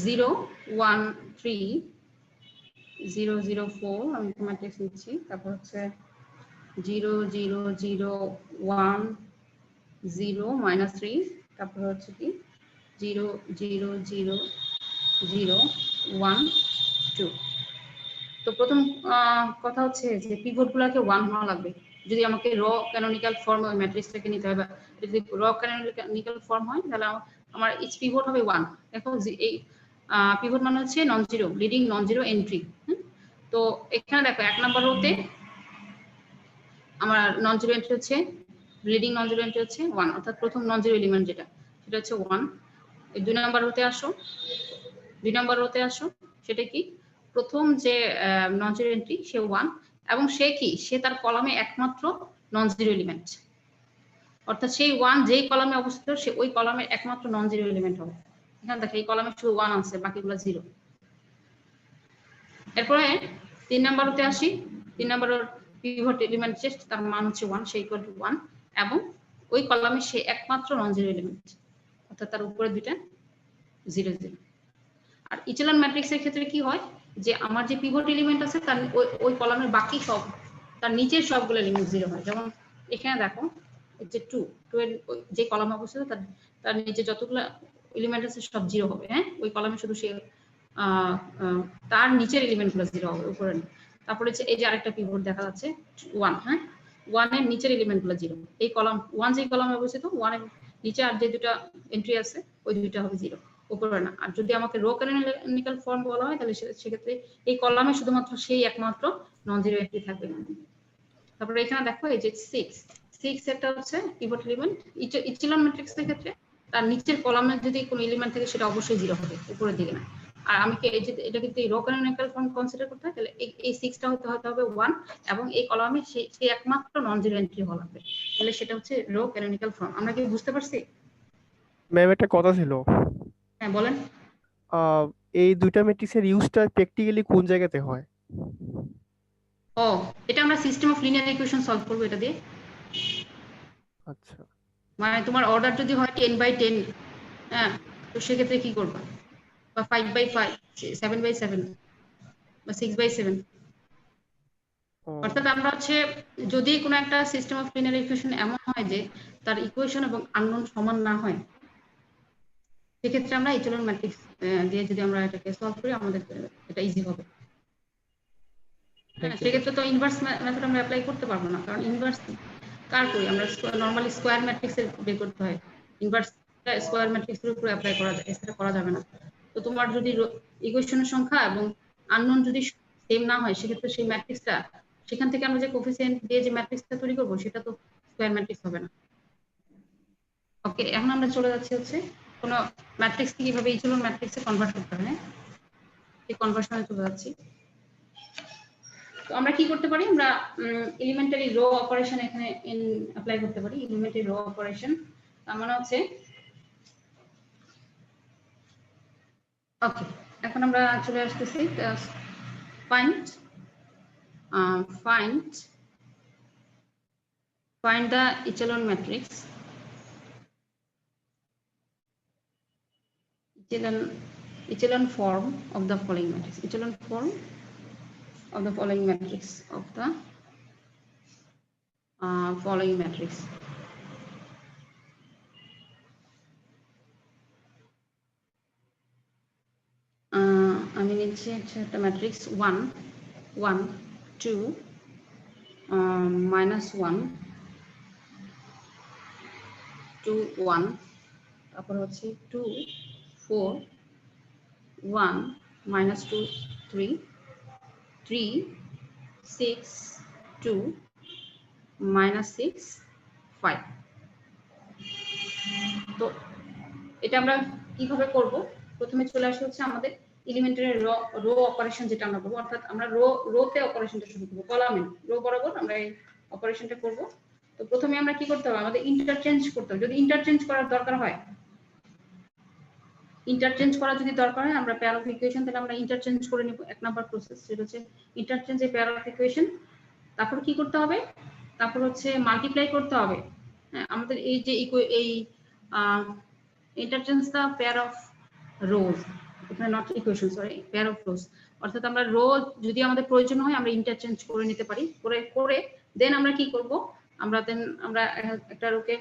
0 1 3 0 0 4, আমি ম্যাট্রিক্স নিচ্ছি। তারপর হচ্ছে 0 0 0 1 0 -3, তারপর হচ্ছে কি 0 0 0 0 1 2। তো প্রথম কথা হচ্ছে যে পিভট গুলাকে 1 হওয়া লাগবে যদি আমাকে র ক্যানোনিক্যাল ফর্ম ওই ম্যাট্রিক্সটাকে নিতে হবে। যদি র ক্যানোনিক্যাল ফর্ম হয় তাহলে আমার ইচ পিভট হবে 1। দেখো এই পিভট মানে হচ্ছে non zero, leading non zero entry. তো এখানে দেখো 1 নাম্বার রোতে আমার নন জিরো এন্ট্রি হচ্ছে, লিডিং নন জিরো এন্ট্রি হচ্ছে 1, অর্থাৎ প্রথম নন জিরো এলিমেন্ট যেটা সেটা হচ্ছে 1। এই 2 নাম্বার রোতে আসো, সেটা কি প্রথম যে নন জিরো এন্ট্রি সে 1, এবং সে কি সে তার কলামে একমাত্র নন জিরো এলিমেন্ট, অর্থাৎ সেই 1 যেই কলামে অবস্থিত সে ওই কলামের একমাত্র নন জিরো এলিমেন্ট হবে। এখানে দেখো এই কলামে শুধু 1 আছে, বাকিগুলো 0। এরপরে 3 নাম্বারতে আসি। 3 নাম্বারের পিভট এলিমেন্ট যে তার মান হচ্ছে 1, সে ইকুয়াল টু 1, এবং ওই কলামে সে একমাত্র নন জিরো এলিমেন্ট, অর্থাৎ তার উপরে দুইটা 0 0। আর ইচেলন ম্যাট্রিক্সের ক্ষেত্রে কি হয় যে আমার যে পিভট এলিমেন্ট আছে তার ওই কলামের বাকি সব, তার নিচের সবগুলো এলিমেন্ট 0 হয়। যেমন এখানে দেখো যে 2 এর যে কলামে অবস্থিত তার নিচে যতগুলো এলিমেন্ট আছে সব 0 হবে। হ্যাঁ, ওই কলামে শুধু সে তার নিচের এলিমেন্টগুলো 0 হবে, উপরে। তারপরে হচ্ছে এই যে আরেকটা পিভট দেখা যাচ্ছে 1, হ্যাঁ 1 এর নিচের এলিমেন্টগুলো 0, এই কলাম 1 যে কলামে অবস্থিত 1 এর নিচে আর যে দুটো এন্ট্রি আছে ওই দুটো হবে 0, উপরে না। আর যদি আমাকে রো ক্যানোনিক্যাল ফর্ম বলা হয় তাহলে সেক্ষেত্রে এই কলামে শুধুমাত্র সেই একমাত্র নন জিরো এন্ট্রি থাকবে। তারপরে এখানে দেখো এই যে 6 এটা হচ্ছে পিভট এলিমেন্ট ইচেলন ম্যাট্রিক্সের ক্ষেত্রে, তার নিচের কলামে যদি কোনো এলিমেন্ট থাকে সেটা অবশ্যই 0 হবে, উপরের দিকে না। আর আমি কি এই যে এটা কিন্তু রো ক্যানোনিক্যাল ফর্ম কনসিডার করতে হয়, তাহলে এই 6টা হতে হবে 1 এবং এই কলামে সেই একমাত্র নন জিরো এন্ট্রি হওয়া লাগবে, তাহলে সেটা হচ্ছে রো ক্যানোনিক্যাল ফর্ম। আমরা কি বুঝতে পারছি? ম্যাম একটা কথা ছিল, হ্যাঁ বলেন। আহ, এই দুইটা ম্যাট্রিক্সের ইউজটা প্র্যাকটিক্যালি কোন জায়গাতে হয়? ও এটা আমরা system of linear equation solve করব এটা দিয়ে। আচ্ছা, মানে তোমার অর্ডার যদি হয় 10/10, হ্যাঁ তো সেক্ষেত্রে কি করবা, বা 5/5, 7/7 বা 6/7। ও অর্থাৎ আমরা হচ্ছে যদি কোনো একটা সিস্টেম অফ লিনিয়ার ইকুয়েশন এমন হয় যে তার ইকুয়েশন এবং আননোন সমান না হয়, সেক্ষেত্রে আমরা ইচেলন ম্যাট্রিক্স দিয়ে যদি আমরা এটাকে সলভ করি আমাদের এটা ইজি হবে। Thank you. সেক্ষেত্রে তো ইনভার্স মেথড আমরা অ্যাপ্লাই করতে পারবো না, কারণ ইনভার্স কার করি আমরা, নরমালি স্কোয়ার ম্যাট্রিক্সের বের করতে হয়, ইনভার্স স্কোয়ার ম্যাট্রিক্সের উপরে অ্যাপ্লাই করা যায়, এছাড়া করা যাবে না। তো তোমার যদি ইকুয়েশনের সংখ্যা এবং আননোন যদি সেম না হয় সেক্ষেত্রে সেই ম্যাট্রিক্সটা, সেখান থেকে আমরা যে কোফিসিয়েন্ট দিয়ে যে ম্যাট্রিক্সটা তৈরি করবো সেটা তো স্কোয়ার ম্যাট্রিক্স হবে না। ওকে, এখন আমরা চলে যাচ্ছি হচ্ছে কোনো ম্যাট্রিক্সকে কিভাবে ইচেলন ম্যাট্রিক্সে কনভার্ট করতে হয়, এই কনভার্সনে চলে যাচ্ছি। তো আমরা কি করতে পারি, আমরা এলিমেন্টারি রো অপারেশন এখানে অ্যাপ্লাই করতে পারি। এলিমেন্টারি রো অপারেশন তার মানে হচ্ছে, ওকে এখন আমরা চলে আসতেছি find the echelon form of the following matrix, echelon form of the following matrix following matrix. আমি নিচ্ছি একটা ম্যাট্রিক্স 1 1 2 -1 2 1, তারপর হচ্ছে 2 4 1 -2 3 3 6 2 -6 5। তো এটা আমরা কিভাবে করব, প্রথমে চলে আসে হচ্ছে আমাদের এলিমেন্টারি রো অপারেশন যেটা আমরা করব, অর্থাৎ আমরা রোতে অপারেশনটা শুরু করব, কলামে রো বরাবর আমরা এই অপারেশনটা করব। তো প্রথমে আমরা কি করতে হবে, আমাদের ইন্টারচেঞ্জ করতে হবে, যদি ইন্টারচেঞ্জ করার দরকার হয়, ইন্টারচেঞ্জ করা যদি দরকার হয় আমরা পেয়ার অফ ইকুয়েশন, তাহলে আমরা ইন্টারচেঞ্জ করে নিব। এক নাম্বার প্রসেস সেটা হচ্ছে interchange a pair of equation. তারপর কি করতে হবে, তারপর হচ্ছে মাল্টিপ্লাই করতে হবে। হ্যাঁ আমাদের এই যে এই interchange the pair of rows, এখানে not equation sorry, pair of rows, অর্থাৎ আমরা রো যদি আমাদের প্রয়োজন হয় আমরা ইন্টারচেঞ্জ করে নিতে পারি, করে দেন আমরা কি করব, আমরা একটা রোকে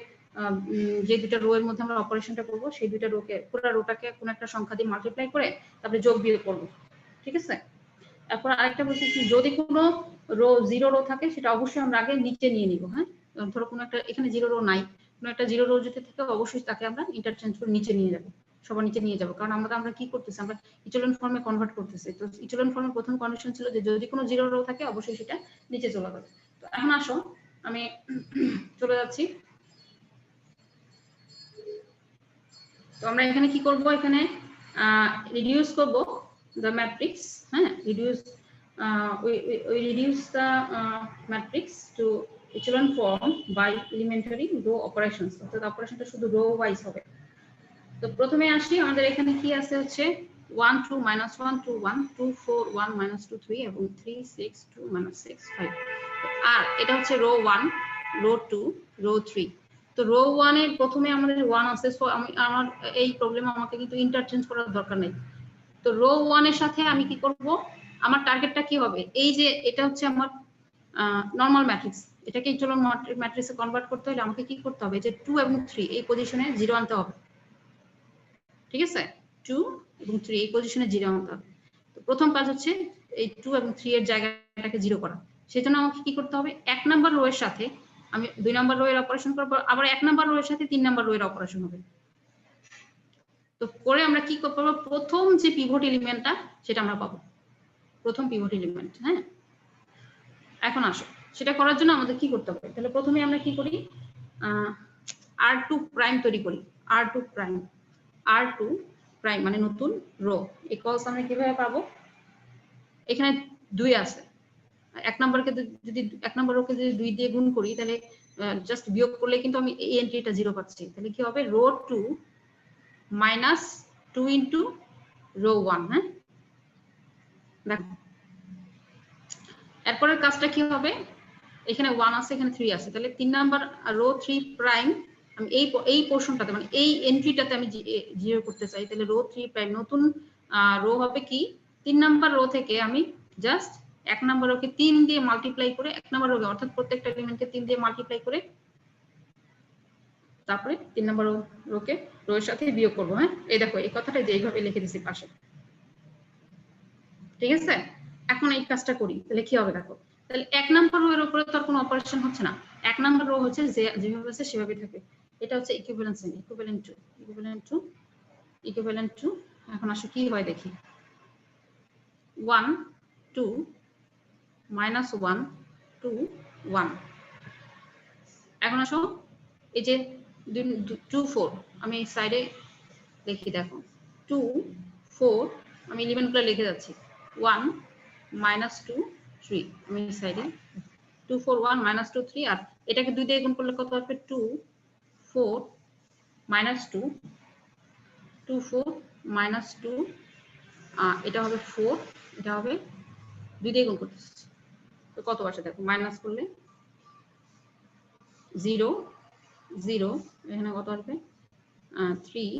যে দুটো রো এর মধ্যে আমরা অপারেশনটা করব সেই দুটো রোকে পুরো রোটাকে কোনো একটা সংখ্যা দিয়ে মাল্টিপ্লাই করে তারপরে যোগ বিয়োগ করব, ঠিক আছে। এরপর আরেকটা বলছি কি, যদি কোনো রো জিরো রো থাকে সেটা অবশ্যই আমরা আগে নিচে নিয়ে নিব। হ্যাঁ ধরো কোনো একটা এখানে জিরো রো নাই, কোনো একটা জিরো রো যদি থাকে অবশ্যই তাকে আমরা ইন্টারচেঞ্জ করে নিচে নিয়ে যাব, সবার নিচে নিয়ে যাব, কারণ আমরা কি করতেছি, আমরা ইচেলন ফর্মে কনভার্ট করতেছি। তো ইচেলন ফর্মের প্রথম কন্ডিশন ছিল যে যদি কোনো জিরো রো থাকে অবশ্যই সেটা নিচে চলে যাবে। তো এখন আসো আমি চলে যাচ্ছি। তো আমরা এখানে কি করব, এখানে রিডিউস করব the matrix, হ্যাঁ reduce we reduce the matrix to echelon form by elementary row operations, অর্থাৎ অপারেশনটা শুধু রো ওয়াইজ হবে। তো প্রথমে আসি, আমাদের এখানে কি আছে হচ্ছে 1 2 -1 2 1 2 4 1 -2 3 এবং 3 6 2 -6 5। আর এটা হচ্ছে রো 1 রো 2 রো 3। তো রো 1 এর প্রথমে আমাদের 1 আছে, সো আমার এই প্রবলেম আমাকে কিন্তু ইন্টারচেঞ্জ করার দরকার নেই। তো রো 1 এর সাথে আমি কি করব, আমার টার্গেটটা কি হবে, এই যে এটা হচ্ছে আমার নরমাল ম্যাট্রিক্স, এটাকে ইচেলন ম্যাট্রিক্সে কনভার্ট করতে হলে আমাকে কি করতে হবে, যে 2 এবং 3 এই পজিশনে 0 আনতে হবে, ঠিক আছে। 2 এবং 3 এই পজিশনে 0 আনতে হবে। তো প্রথম কাজ হচ্ছে এই 2 এবং 3 এর জায়গায় এটাকে 0 করা। সেজন্য আমাকে কি করতে হবে, 1 নাম্বার রো এর সাথে আমি 2 নাম্বার রো এর অপারেশন করব, আবার 1 নাম্বার রো এর সাথে 3 নাম্বার রো এর অপারেশন হবে। তো করে আমরা কি করব, প্রথম যে পিভট এলিমেন্টটা সেটা আমরা পাবো, প্রথম পিভট এলিমেন্ট। হ্যাঁ, এখন আসো সেটা করার জন্য আমাদের কি করতে হবে, তাহলে প্রথমে আমরা কি করি, R2 প্রাইম তৈরি করি। R2 প্রাইম মানে নতুন রো। ইকুয়ালস আমরা কিভাবে পাবো, এখানে 2 আছে, 1 নাম্বারকে যদি 1 নাম্বার রোকে যদি 2 দিয়ে গুণ করি তাহলে জাস্ট বিয়োগ করলে কিন্তু আমি এই এন্ট্রিটা 0 পাচ্ছি। তাহলে কি হবে, রো 2 মাইনাস 2 ইনটু রো 1। হ্যাঁ, দেখো এরপরের কাজটা কি হবে, এখানে 1 আছে, এখানে 3 আছে, তাহলে 3 নাম্বার রো 3 প্রাইম আমি এই পোরশনটাতে মানে এই এন্ট্রিটাতে আমি 0 করতে চাই। তাহলে রো 3 প্রাইম নতুন রো হবে কি, 3 নাম্বার রো থেকে আমি জাস্ট 1 নাম্বার রোকে 3 দিয়ে মাল্টিপ্লাই করে, 1 নাম্বার রোকে অর্থাৎ প্রত্যেকটা এলিমেন্টকে 3 দিয়ে মাল্টিপ্লাই করে তারপরে 3 নাম্বার রোকে রো এর সাথে বিয়োগ করব। হ্যাঁ, এই দেখো এই কথাটা যে এইভাবে লিখে দিছি পাশে, ঠিক আছে। এখন এই কাজটা করি, তাহলে কি হবে দেখো, তাহলে 1 নাম্বার রো এর উপরে তো আর কোনো অপারেশন হচ্ছে না, 1 নাম্বার রো হচ্ছে যেভাবে আছে সেভাবে থাকে। এটা হচ্ছে ইকুইভ্যালেন্স এন, ইকুইভ্যালেন্ট টু। এখন আসো কি হয় দেখি, 1 2 মাইনাস 1 2 1। এখন আসো এই যে 2 4 আমি সাইডে লিখি, দেখো 2 4 আমি 11 গুলো লিখে যাচ্ছি, 1 মাইনাস 2 3 আমি সাইডে 2 4 1 মাইনাস 2 3, আর এটাকে 2 দিয়ে গুণ করলে কত আসবে, 2 4 মাইনাস 2 2 4 মাইনাস 2, এটা হবে 4, এটা হবে 2 দিয়ে গুণ করতেছি, তো কত আসে দেখো, মাইনাস করলে 0 0, এখানে কত আসবে 3,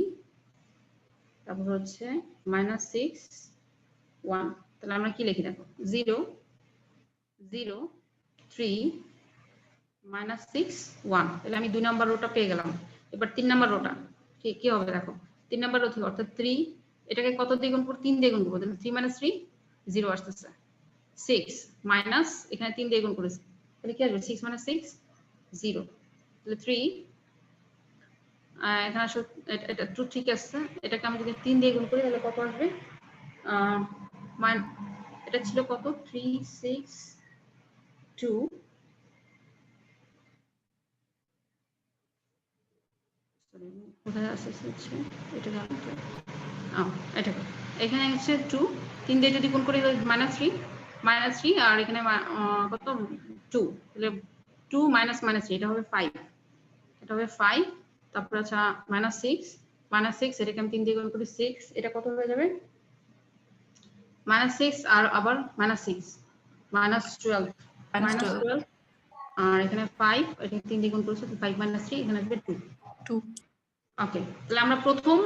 তারপর হচ্ছে মাইনাস 6 1। তাহলে আমরা কি লিখি দেখো, 0 0 3 মাইনাস 6 1। তাহলে আমি 2 নাম্বার রোটা পেয়ে গেলাম। এবার 3 নাম্বার রোটা কি হবে দেখো, 3 নাম্বার রো থেকে অর্থাৎ 3, এটাকে কত দিয়ে গুণ করব, 3 দিয়ে গুণ করব, তাহলে 3 মাইনাস 3 0 আসতেছে, 6 মাইনাস এখানে 3 দিয়ে গুণ করেছি, তাহলে কি আসবে 6 মাইনাস 6 0, তাহলে 3 এখানে আসলে এটা 2 ঠিক আছে, এটাকে আমি যদি 3 দিয়ে গুণ করি তাহলে কত আসবে, এটা ছিল কত 3 6 2 কোথায় আছে এটা জানতে, এটা এখানে হচ্ছে 2 3 দিয়ে যদি গুণ করি মাইনাস 3 আর এখানে কত 2, তাহলে 2 মাইনাস মাইনাস 3 এটা হবে 5, এটা হবে 5, তারপর আচ্ছা মাইনাস 6 এটাকে আমি 3 দিয়ে গুণ করি 6, এটা কত হয়ে যাবে মাইনাস 6 আর আবার মাইনাস 6 মাইনাস 12 আর এখানে 5, এটা 3 দিয়ে গুণ করেছি 5 মাইনাস 3 এখানে আসবে 2। ওকে, তাহলে আমরা প্রথম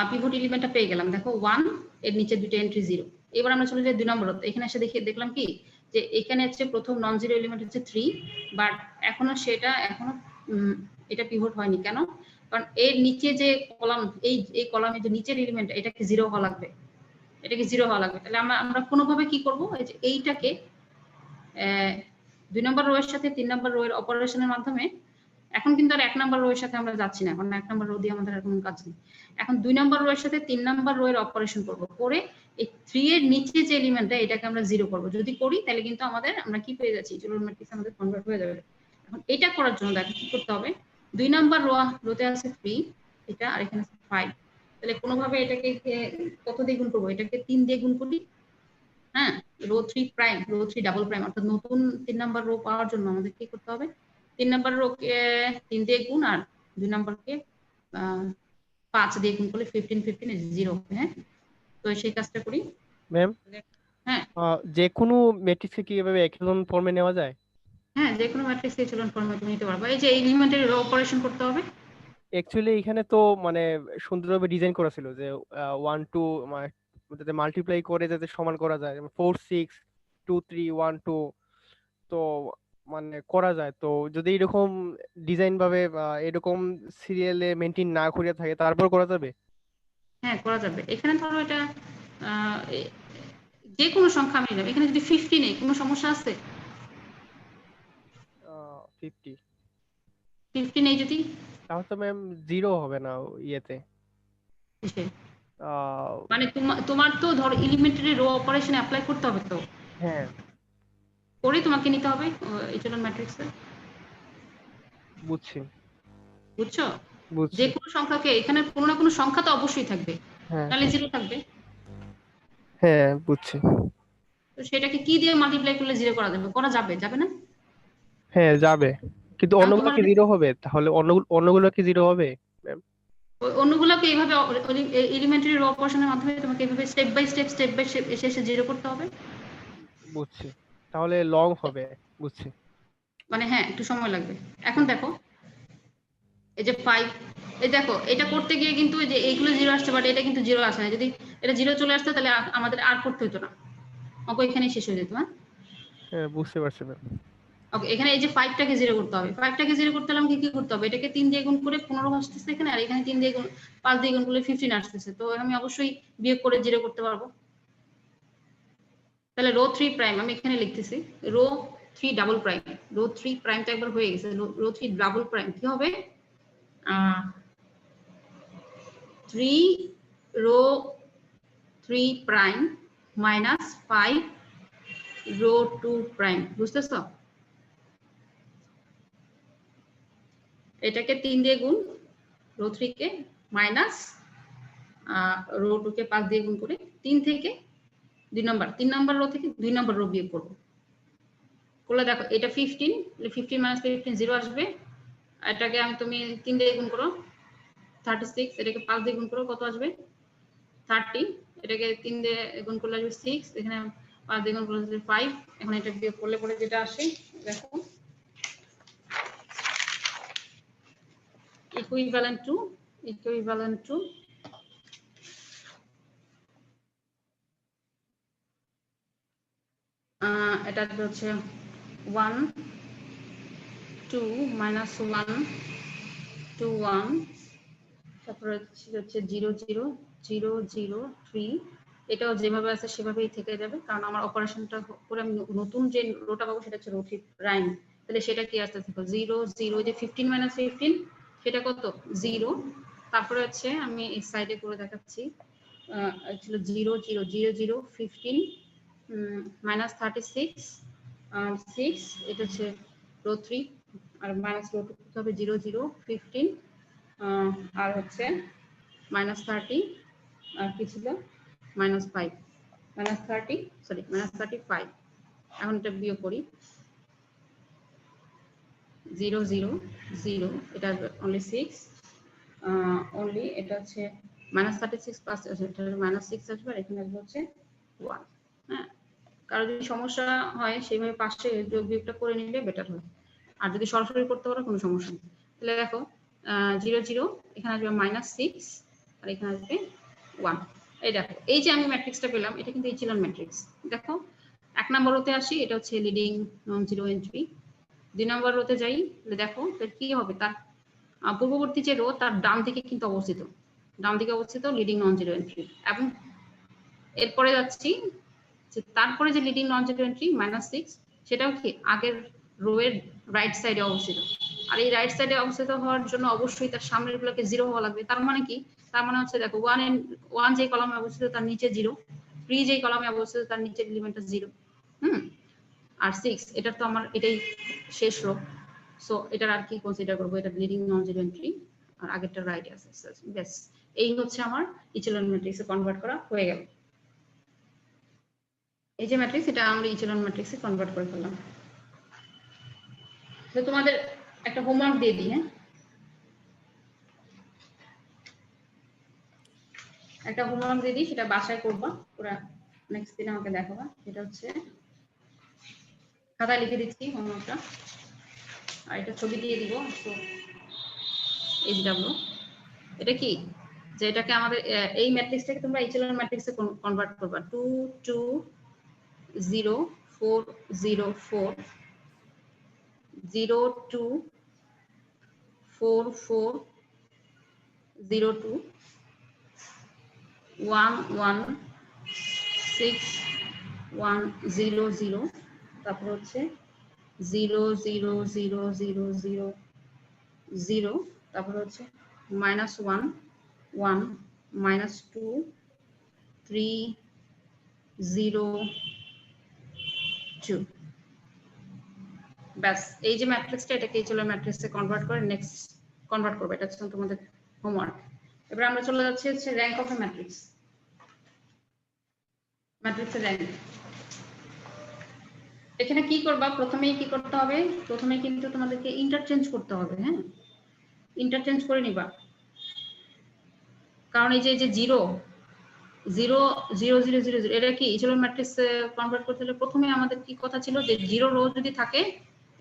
পিভট এলিমেন্টটা পেয়ে গেলাম, দেখো 1 এর নিচে দুটো এন্ট্রি 0। এবার আমরা চলে যাই 2 নম্বর রোতে, এখানে এসে দেখলাম কি যে এখানে হচ্ছে প্রথম নন জিরো এলিমেন্ট হচ্ছে 3, বাট এখনো এটা পিভট হয়নি। কেন? কারণ এর নিচে যে কলাম, এই কলামে যে নিচের এলিমেন্ট, এটাকে 0 হওয়া লাগবে, তাহলে আমরা কোনোভাবে কি করব, এই যে এইটাকে 2 নম্বর রো এর সাথে 3 নম্বর রো এর অপারেশনের মাধ্যমে, এখন কিন্তু আর 1 নাম্বার রো এর সাথে আমরা যাচ্ছি না, কারণ 1 নাম্বার রো দিয়ে আমাদের আর কোনো কাজ নেই। এখন 2 নাম্বার রো এর সাথে 3 নাম্বার রো এর অপারেশন করব, করে এই 3 এর নিচে যে এলিমেন্টটা এটাকে আমরা 0 করব। যদি করি তাহলে কিন্তু আমরা কি পেয়ে যাচ্ছি, জোড় ম্যাট্রিক্স আমাদের কনভার্ট হয়ে যাবে। এখন এটা করার জন্য দেখো কি করতে হবে, 2 নাম্বার রোতে আছে 3, এটা আর এখানে 5, তাহলে কোনোভাবে এটাকে কত দিয়ে গুণ করব, এটাকে 3 দিয়ে গুণ করি। হ্যাঁ, row 3 prime, row 3 double prime, অর্থাৎ নতুন 3 নাম্বার রো পাওয়ার জন্য আমাদের কি করতে হবে, 3 নাম্বার রোকে 3 দিয়ে গুণ আর 2 নাম্বারকে 5 দিয়ে গুণ করলে 15 15 0। হ্যাঁ, তো সেই কাজটা করি ম্যাম। হ্যাঁ, যে কোনো ম্যাট্রিক্সকে কি এভাবে একেলন ফর্মে নেওয়া যায়? হ্যাঁ, যে কোনো ম্যাট্রিক্স এচেলন ফর্মে তুমি নিতে পারবে। এই যে এলিমেন্টের অপারেশন করতে হবে। অ্যাকচুয়ালি এখানে তো মানে সুন্দরভাবে ডিজাইন করা ছিল যে 1 2 যাতে মাল্টিপ্লাই করে যাতে সমান করা যায়, 4 6 2 3 1 2, তো মানে করা যায়। তো যদি এরকম ডিজাইন ভাবে বা এরকম সিরিয়ালে মেনটেন না করিয়া থাকে তারপর করা যাবে? হ্যাঁ, করা যাবে। এখানে ধরো এটা যে কোনো সংখ্যা আমি নিলাম, এখানে যদি 50 নেই কোনো সমস্যা আছে? 50 50 নেই যদি তাহলে তো ম্যাম জিরো হবে না ইয়েতে। কিসে? আহ, মানে তোমার তো ধরো এলিমেন্টারি রো অপারেশন অ্যাপ্লাই করতে হবে, তো হ্যাঁ করে তোমাকে নিতে হবে ইচেলন ম্যাট্রিক্সে, বুঝছি বুঝছো? যে বুঝছি। কোনো সংখ্যাকে, এখানে কোনো না কোনো সংখ্যা তো অবশ্যই থাকবে, হ্যাঁ নাহলে জিরো থাকবে। হ্যাঁ বুঝছি। তো সেটাকে কি দিয়ে মাল্টিপ্লাই করলে জিরো করা যাবে? করা যাবে, যাবে না? হ্যাঁ যাবে, কিন্তু এখন অন্যগুলো তোমার কি জিরো হবে? তাহলে অন্যগুলো কি জিরো হবে ম্যাম? অন্যগুলোকে এইভাবে এলিমেন্টারি রো অপারেশনের মাধ্যমে তোমাকে এইভাবে স্টেপ বাই স্টেপ এসে এসে জিরো করতে হবে। বুঝছি, তাহলে লং হবে। বুঝছি। মানে হ্যাঁ, একটু সময় লাগবে। এখন হুম, দেখো এই যে 5, এই দেখো এটা করতে গিয়ে কিন্তু এই যে এইগুলো জিরো আসছে, বাট এটা কিন্তু জিরো আসে না। যদি এটা জিরো চলে আসতো তাহলে আমাদের আর করতে হতো না, অঙ্ক এখানেই শেষ হয়ে যেত। হ্যাঁ, হ্যাঁ বুঝতে পারছি ম্যাম। ওকে, এখানে এই যে 5টাকে জিরো করতে হবে, 5টাকে জিরো করতে হলে আমাকে কি করতে হবে? এটাকে 3 দিয়ে গুণ করে 15 আসতেছে এখানে, আর এখানে 3 দিয়ে গুণ 5 দিয়ে গুণ করলে 15 আসতেছে, তো আমি অবশ্যই বিয়োগ করে জিরো করতে পারবো। তাহলে রো 3 প্রাইম আমি এখানে লিখতেছি, রো 3 ডাবল প্রাইম। রো 3 প্রাইমটা একবার হয়ে গেছে, রো 3 ডাবল প্রাইম কি হবে? 3 row 3 prime minus 5 row 2 prime. বুঝতেছ? এটাকে 3 দিয়ে গুণ, রো 3 কে মাইনাস রো 2 কে 5 দিয়ে গুণ করে 3 থেকে 3 নাম্বার রো থেকে 2 নাম্বার রো বিয়োগ করবো। করলে দেখো এটা 15, 15 মাইনাস 15 জিরো আসবে। এটাকে তুমি 3 দিয়ে গুণ করো 36, এটাকে 5 দিয়ে গুণ করো কত আসবে? 30, এটাকে 3 দিয়ে গুণ করলে আসবে 6, এখানে 5 দিয়ে গুণ করলে আসবে 5। এখন এটা বিয়োগ করলে পরে যেটা আসে দেখো, equivalent to এটা হচ্ছে 1 2 minus 1 2 1, তারপরে হচ্ছে 0 0 0 0 3। এটাও যেভাবে আছে সেভাবেই থেকে যাবে, কারণ আমার অপারেশনটা করে আমি নতুন যে রোটা পাবো সেটা হচ্ছে রো 3 প্রাইম। তাহলে সেটা কি আসতে থাকো 0 0, যে 15 মাইনাস 15 সেটা কত? 0। তারপরে হচ্ছে আমি এই সাইডে করে দেখাচ্ছি, ছিল 0 0 0 0 15 মাইনাস 36 6, এটা হচ্ছে রো 3, আর মাইনাস রো 2 হবে 0 0 15 আর হচ্ছে মাইনাস 30, আর কি ছিল মাইনাস 5 মাইনাস 30 সরি মাইনাস 35। এখন এটা বিয়োগ করি 0 0 0, এটা অনলি 6 অনলি, এটা হচ্ছে মাইনাস 36 প্লাস এটা মাইনাস 6 আসবে, আর এখানে আসবে হচ্ছে 1। হ্যাঁ, কারো যদি সমস্যা হয় সেইভাবে পাশে যোগ বিয়োগটা করে নিলে বেটার হয়, আর যদি সরাসরি করতে পারো কোনো সমস্যা নেই। তাহলে দেখো 0 0, এখানে আসবে মাইনাস 6, আর এখানে আসবে 1। এই দেখো এই যে আমি ম্যাট্রিক্সটা পেলাম, এটা কিন্তু ইচেলন ম্যাট্রিক্স। দেখো 1 নম্বর রোতে আসি, এটা হচ্ছে লিডিং নন জিরো এন্ট্রি। 2 নম্বর রোতে যাই, তাহলে দেখো তার কি হবে, তার পূর্ববর্তী যে রো তার ডান দিকে কিন্তু অবস্থিত, ডান দিকে অবস্থিত লিডিং নন জিরো এন্ট্রি। এবং এরপরে যাচ্ছি যে তারপরে যে leading non zero entry minus 6, সেটাও কি আগের রো এর রাইট সাইডে অবস্থিত। আর এই রাইট সাইডে অবস্থিত হওয়ার জন্য অবশ্যই তার সামনের গুলোকে জিরো হওয়া লাগবে। তার মানে কি? তার মানে হচ্ছে দেখো 1 যে কলামে অবস্থিত তার নিচে 0, 3 যে কলামে অবস্থিত তার নিচের এলিমেন্টটা 0। আর 6 এটা তো আমার এটাই শেষ রো, সো এটার আর কি কনসিডার করবো? এটা লিডিং নন জিরো এন্ট্রি, আর আগেরটা রাইট আছে। ব্যাস, এই হচ্ছে আমার ইচেলন ম্যাট্রিক্সে কনভার্ট করা হয়ে গেল। এই যে ম্যাট্রিক্স, এটা আমরা ইচেলন ম্যাট্রিক্সে কনভার্ট করে ফেললাম। তো তোমাদের একটা হোমওয়ার্ক দিয়ে দিই। হ্যাঁ, একটা হোমওয়ার্ক দিয়ে দিই, সেটা বাসায় করবা, ওরা নেক্সট দিন আমাকে দেখাবা। এটা হচ্ছে খাতায় লিখে দিচ্ছি হোমওয়ার্কটা, আর এটা ছবি দিয়ে দিব। তো এইচডব্লিউ, এটা কি যে এটাকে আমাদের এই ম্যাট্রিক্সটাকে তোমরা ইচেলন ম্যাট্রিক্সে কনভার্ট করবা। 2 2 0 4 0 4 0 2 4 4 0 2 1 1 6 1 0 0 তারপর হচ্ছে 0 0 0 0 0 0 তারপর হচ্ছে -1 1 -2 3 0 2। ব্যাস এই যে ম্যাট্রিক্সটা এটাকে চলে ম্যাট্রিক্সে কনভার্ট করে নেক্সট কনভার্ট করবে, এটা হচ্ছে তোমাদের হোমওয়ার্ক। এবার আমরা চলে যাচ্ছি হচ্ছে র্যাঙ্ক অফ এ ম্যাট্রিক্স, ম্যাট্রিক্সের র্যাঙ্ক। এখানে কি করবা, প্রথমেই কি করতে হবে, প্রথমে কিন্তু তোমাদেরকে ইন্টারচেঞ্জ করতে হবে। হ্যাঁ, ইন্টারচেঞ্জ করে নিবা, কারণ এই যে 0 0 0 0 0 0 এটা কি ইচেলন ম্যাট্রিক্সে কনভার্ট করতে হলে প্রথমে আমাদের কি কথা ছিল যে 0 রো যদি থাকে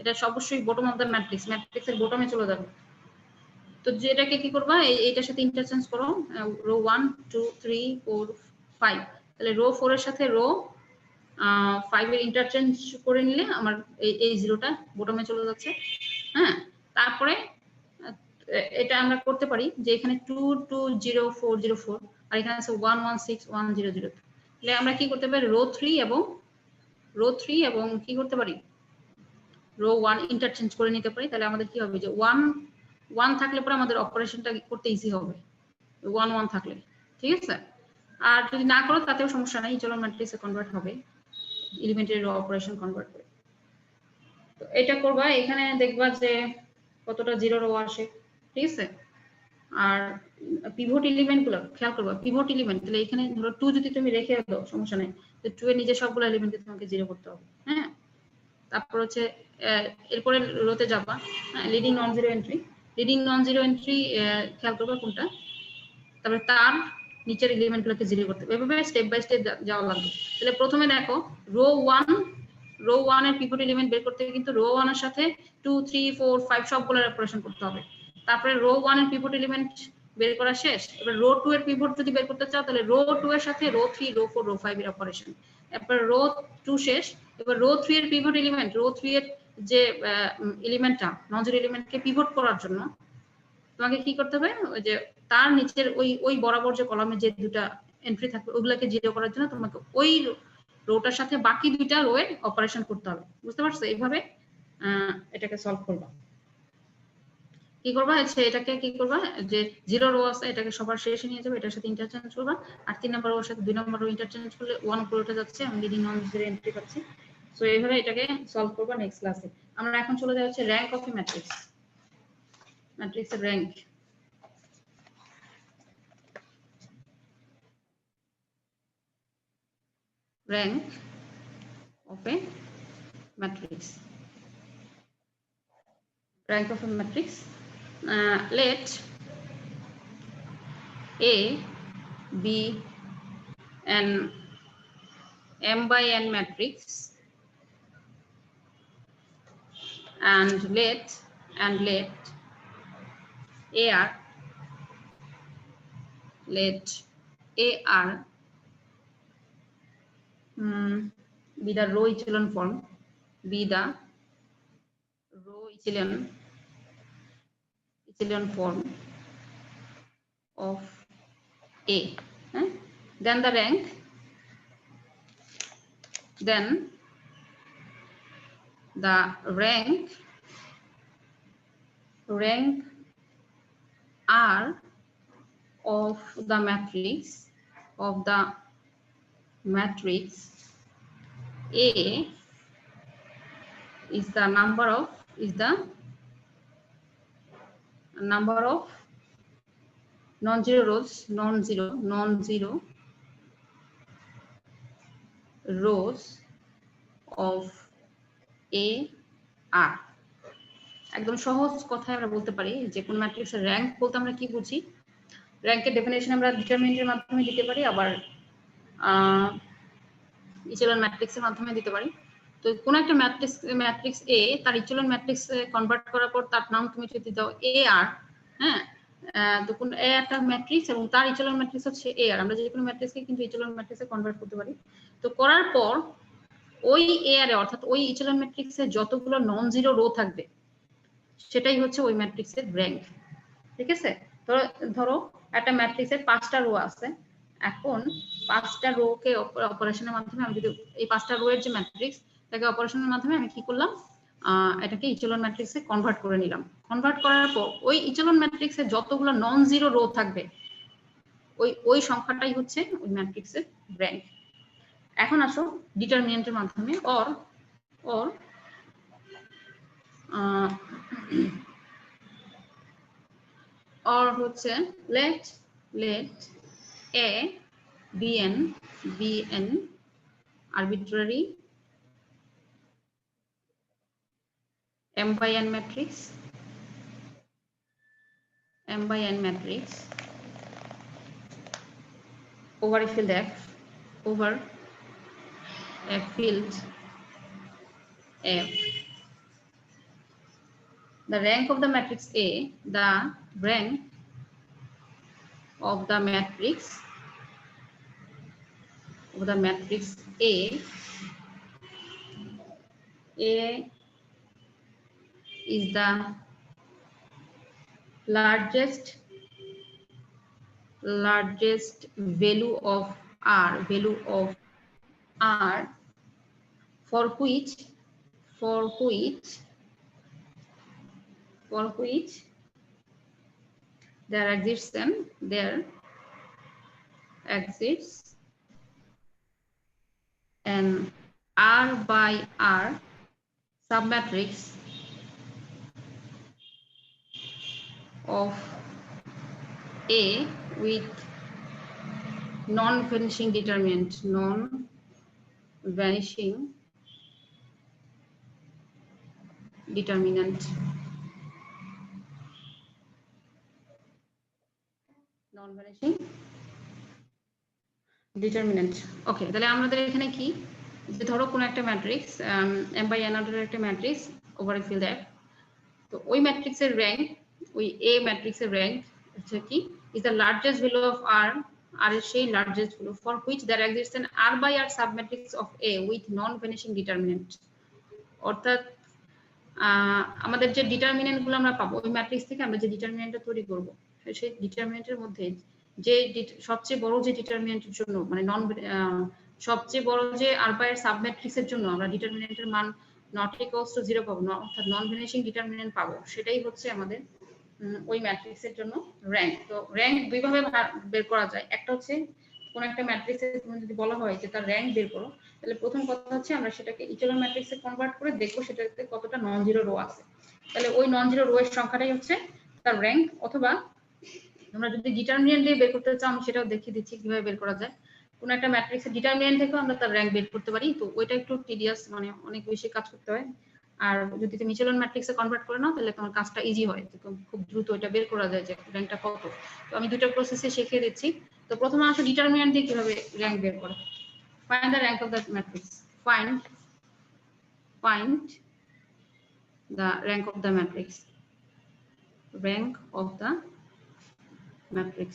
এটা অবশ্যই বটম অফ দ্য ম্যাট্রিক্স, ম্যাট্রিক্সের বটমে চলে যাবে। তো যেটাকে কি করবা, এইটার সাথে ইন্টারচেঞ্জ করো, রো 1 2 3 4 5, তাহলে রো 4 এর সাথে রো 5 এর ইন্টারচেঞ্জ করে নিলে আমার এই জিরোটা বটমে চলে যাচ্ছে। হ্যাঁ, তারপরে এটা আমরা করতে পারি যে এখানে 2 2 0 4 0 4 আর এখানে আছে 1 1 6 1 0 0, তাহলে আমরা কি করতে পারি, রো 3 এবং কি করতে পারি, রো 1 ইন্টারচেঞ্জ করে নিতে পারি। তাহলে আমাদের কি হবে যে 1 1 থাকলে পরে আমাদের অপারেশনটা করতে ইজি হবে 1 1 থাকলে, ঠিক আছে। আর যদি না করো তাতেও সমস্যা নাই, ইচেলন ম্যাট্রিক্সে কনভার্ট হবে এলিমেন্টারি রো অপারেশন কনভার্ট করে। তো এটা করবা, এখানে দেখবা যে কতটা জিরো রো আসে, ঠিক আছে। আর পিভট এলিমেন্ট গুলো খেয়াল করবা, পিভট এলিমেন্ট, তাহলে এখানে ধরো 2 যদি তুমি রেখে দাও সমস্যা নাই, তো 2 এর নিজে সবগুলো এলিমেন্টকে তোমাকে জিরো করতে হবে। হ্যাঁ, তারপর হচ্ছে এরপরে রোতে যাবা, leading non zero entry, leading non zero entry খেয়াল করবা কোনটা, তারপরে তার নিচের এলিমেন্টগুলোকে জিরো করতে হবে, এভাবে স্টেপ বাই স্টেপ যাওয়া লাগবে। তাহলে প্রথমে দেখো রো 1 এর পিভট এলিমেন্ট বের করতে কিন্তু রো 1 এর সাথে 2 3 4 5 সবগুলোর অপারেশন করতে হবে। তারপরে রো 1 এর পিভট এলিমেন্ট বের করা শেষ, এবার রো 2 এর পিভট যদি বের করতে চাও তাহলে রো 2 এর সাথে রো 3 রো 4 রো 5 এর অপারেশন, এরপর রো 2 শেষ, এবার রো 3 এর পিভট এলিমেন্ট, রো 3 এর যে এলিমেন্টটা নন জিরো এলিমেন্টকে পিভট করার জন্য তোমাকে কি করতে হবে, ওই যে তার নিচের ওই বরাবর যে কলামে যে দুটা এন্ট্রি থাকবে ওগুলোকে জিরো করার জন্য তোমাকে ওই রোটার সাথে বাকি দুইটা রো এর অপারেশন করতে হবে। বুঝতে পারছো? এইভাবে এটাকে সলভ করবা। কি করবা, এটাকে কি করবা, যে জিরো রো আছে এটাকে সবার শেষে নিয়ে যাবে, এটার সাথে ইন্টারচেঞ্জ করবা, আর 3 নম্বর রোর সাথে 2 নম্বর রো ইন্টারচেঞ্জ করলে 1 উপরে উঠে যাচ্ছে, আমি লিডিং নন জিরো এন্ট্রি পাচ্ছি। সো এইভাবে এটাকে সলভ করবা নেক্সট ক্লাসে। আমরা এখন চলে যাচ্ছি র্যাঙ্ক অফ এ ম্যাট্রিক্স, ম্যাট্রিক্সের rank. Rank of a matrix. Rank of a matrix. Let A be an m by n matrix, and let AR be the row echelon form, be the row echelon form of A. Then the rank, rank R of the matrix A is the number of non-zero rows, non-zero rows of AR. একদম সহজ কথায় আমরা বলতে পারি যে কোন ম্যাট্রিক্সের rank বলতে আমরা কি বুঝি। র্যাঙ্কের ডেফিনেশন আমরা ডিটারমিনেন্টের মাধ্যমে দিতে পারি, আবার ইচেলন ম্যাট্রিক্সের মাধ্যমে দিতে পারি। তো কোন একটা ম্যাট্রিক্স এ তার ইচেলন ম্যাট্রিক্স কনভার্ট করার পর তার নাম তুমি যদি দাও AR, হ্যাঁ, তো কোন এ একটা ম্যাট্রিক্স এবং তার ইচেলন ম্যাট্রিক্স হচ্ছে AR, আমরা যে কোনো ম্যাট্রিক্সকে কিন্তু ইচেলন ম্যাট্রিক্সে কনভার্ট করতে পারি। তো করার পর ওই AR এ অর্থাৎ ওই ইচেলন ম্যাট্রিক্সে যতগুলো নন জিরো রো থাকবে সেটাই হচ্ছে ওই ম্যাট্রিক্সের র্যাঙ্ক। ঠিক আছে, ধরো একটা ম্যাট্রিক্সের 5টা রো আছে এখন 5টা রো কে অপারেশনের মাধ্যমে আমি যদি এই 5টা রো এর যে ম্যাট্রিক্স তাকে অপারেশনের মাধ্যমে আমি কি করলাম, এটাকে ইচেলন ম্যাট্রিক্সে কনভার্ট করে নিলাম। কনভার্ট করার পর ওই ইচেলন ম্যাট্রিক্সে যতগুলো নন জিরো রো থাকবে ওই সংখ্যাটাই হচ্ছে ওই ম্যাট্রিক্সের র্যাঙ্ক। এখন আসো ডিটারমিনেন্টের মাধ্যমে or হচ্ছে let a be an arbitrary m by n matrix over a field F over a field F. The rank of the matrix A, the rank of the matrix A is the largest value of R for which there exists an R by R submatrix of A with non-vanishing determinant, non-vanishing determinant. ওকে, তাহলে আমাদের এখানে কি, যে ধরো কোন একটা matrix m by n অর্ডারের একটা matrix over a field F, তো ওই ম্যাট্রিক্সের র্যাঙ্ক, ওই A ম্যাট্রিক্সের র্যাঙ্ক হচ্ছে কি, is the largest value of R, আর এর সেই largest value for which there exists an R by R submatrix of A with non-vanishing determinant। অর্থাৎ আমাদের যে ডিটারমিনেন্ট গুলো আমরা পাবো ওই ম্যাট্রিক্স থেকে আমরা যে ডিটারমিনেন্টটা তৈরি করব, সেই ডিটারমিনেন্টের মধ্যে যে সবচেয়ে বড় যে ডিটারমিনেন্টের জন্য মানে সবচেয়ে বড় যে R by R সাবম্যাট্রিক্সের জন্য আমরা ডিটারমিনেন্টের মান নট ইকুয়ালস টু 0 পাবো না, অর্থাৎ নন ভ্যানিশিং ডিটারমিনেন্ট পাবো, সেটাই হচ্ছে আমাদের ওই ম্যাট্রিক্সের জন্য র্যাঙ্ক। তো র্যাঙ্ক দুইভাবে বের করা যায়। একটা হচ্ছে কোন একটা ম্যাট্রিক্সের যদি বলা হয় যে তার র্যাঙ্ক বের করো, তাহলে প্রথম কথা হচ্ছে আমরা সেটাকে ইচেলন ম্যাট্রিক্সে কনভার্ট করে দেখবো সেটাতে কতটা নন জিরো রো আছে, তাহলে ওই নন জিরো রো এর সংখ্যাটাই হচ্ছে তার র্যাঙ্ক। অথবা আমরা যদি ডিটারমিনেন্ট দিয়ে বের করতে চাও, আমি সেটাও দেখিয়ে দিচ্ছি কিভাবে বের করা যায়। কোন একটা ম্যাট্রিক্সের ডিটারমিনেন্ট থেকেও আমরা তার র্যাঙ্ক বের করতে পারি, তো ওইটা একটু টিডিয়াস, মানে অনেক বেশি কাজ করতে হয়। আর যদি তুমি ইচেলন ম্যাট্রিক্সে কনভার্ট করে নাও তাহলে তোমার কাজটা ইজি হয়, খুব দ্রুত এটা বের করা যায় যে র্যাঙ্কটা কত। তো আমি দুটো প্রসেসে শিখিয়ে দিচ্ছি। তো প্রথমে আসলে ডিটারমিনেন্ট দিয়ে কিভাবে র্যাঙ্ক বের করে। Find the rank of that matrix. Find the rank of the matrix. Rank of the matrix.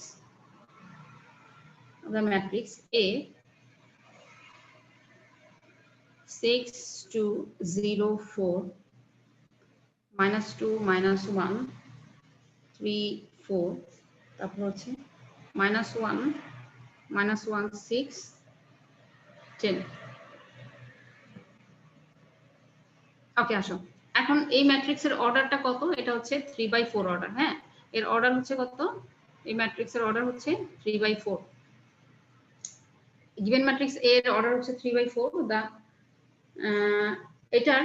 The matrix A 6 2 0 4 -2 -1 3 4 তারপর হচ্ছে -1 -1 6 10। ওকে, আসো এখন এই ম্যাট্রিক্সের অর্ডারটা কত, এটা হচ্ছে 3/4 অর্ডার। হ্যাঁ, এর অর্ডার হচ্ছে কত, এই ম্যাট্রিক্সের অর্ডার হচ্ছে 3/4। গিভেন ম্যাট্রিক্স A এর অর্ডার হচ্ছে 3/4। দা এটার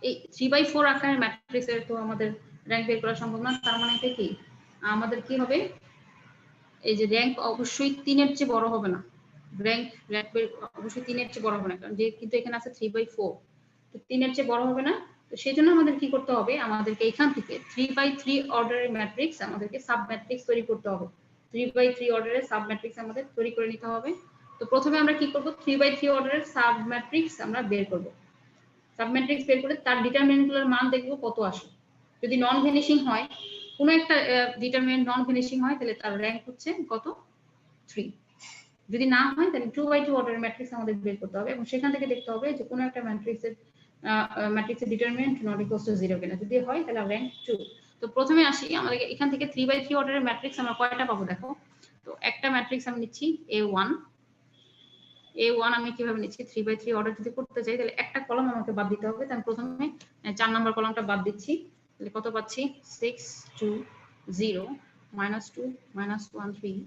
এই 3/4 আকারের ম্যাট্রিক্সের তো আমাদের র্যাঙ্ক বের করা সম্ভব না। তার মানে এটা কি, আমাদের কি হবে, এই যে র্যাঙ্ক অবশ্যই 3 এর চেয়ে বড় হবে না, র্যাঙ্ক অবশ্যই 3 এর চেয়ে বড় হবে না, কারণ যে কিন্তু এখানে আছে 3/4, তো 3 এর চেয়ে বড় হবে না। তো সেই জন্য আমাদের কি করতে হবে, আমাদেরকে এখান থেকে 3/3 অর্ডারের ম্যাট্রিক্স আমাদেরকে সাব ম্যাট্রিক্স তৈরি করতে হবে। 3/3 অর্ডারের সাব ম্যাট্রিক্স আমাদের তৈরি করে নিতে হবে। তো প্রথমে আমরা কি করব, 3/3 অর্ডারের সাব ম্যাট্রিক্স আমরা বের করব। সাব ম্যাট্রিক্স বের করে তার ডিটারমিনেন্টগুলোর মান দেখব কত আসে। যদি নন ভ্যানিশিং হয়, কোনো একটা ডিটারমিনেন্ট নন ভ্যানিশিং হয়, তাহলে তার র্যাঙ্ক হচ্ছে কত, 3। যদি না হয় তাহলে 2/2 অর্ডারের ম্যাট্রিক্স আমাদের বের করতে হবে, এবং সেখান থেকে দেখতে হবে যে কোনো একটা ম্যাট্রিক্সের ডিটারমিনেন্ট নট ইকুয়ালস টু 0 কিনা। যদি হয় তাহলে র্যাঙ্ক 2। তো প্রথমে আসি, আমাদের এখান থেকে 3/3 অর্ডারের ম্যাট্রিক্স আমরা কয়টা পাবো দেখো। তো তো একটা ম্যাট্রিক্স আমি নিচ্ছি A1 আমি কিভাবে নিচ্ছি 3/3 অর্ডার যদি করতে চাই তাহলে একটা কলাম আমাকে বাদ দিতে হবে। তাহলে প্রথমে 4 নাম্বার কলামটা বাদ দিচ্ছি, তাহলে কত পাচ্ছি 6 2 0 -2 -1 3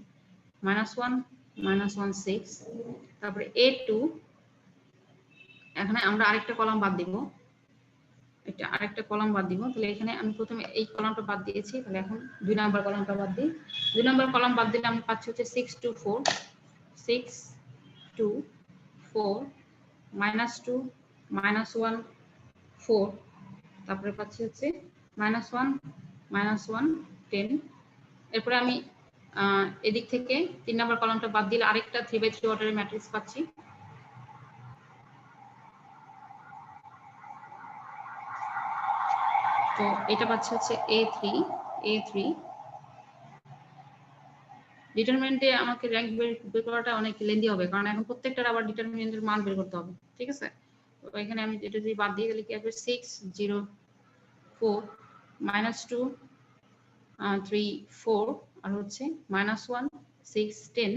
-1 -1 6। তারপরে A2 এখানে আমরা আরেকটা কলাম বাদ দিব, এটা আরেকটা কলাম বাদ দিব। তাহলে এখানে আমি প্রথমে এই কলামটা বাদ দিয়েছি, তাহলে এখন 2 নাম্বার কলামটা বাদ দিই। 2 নাম্বার কলাম বাদ দিলে আমি পাচ্ছি হচ্ছে 6 2 4 6 2 4 -2 -1 4, তারপরে পাচ্ছি হচ্ছে -1 -1 10। এরপরে আমি এদিক থেকে 3 নাম্বার কলামটা বাদ দিলে আরেকটা 3/3 অর্ডারের ম্যাট্রিক্স পাচ্ছি। তো এটা পাচ্ছি হচ্ছে A3 ডিটারমিনেন্টে আমাকে র্যাঙ্ক বের করাটা অনেক লেন্দি হবে, কারণ এখন প্রত্যেকটার আবার ডিটারমিনেন্টের মান বের করতে হবে, ঠিক আছে। তো এখানে আমি এটা যদি বাদ দিই তাহলে কি আসবে 6 0 4 -2 3 4 আর হচ্ছে -1 6 10।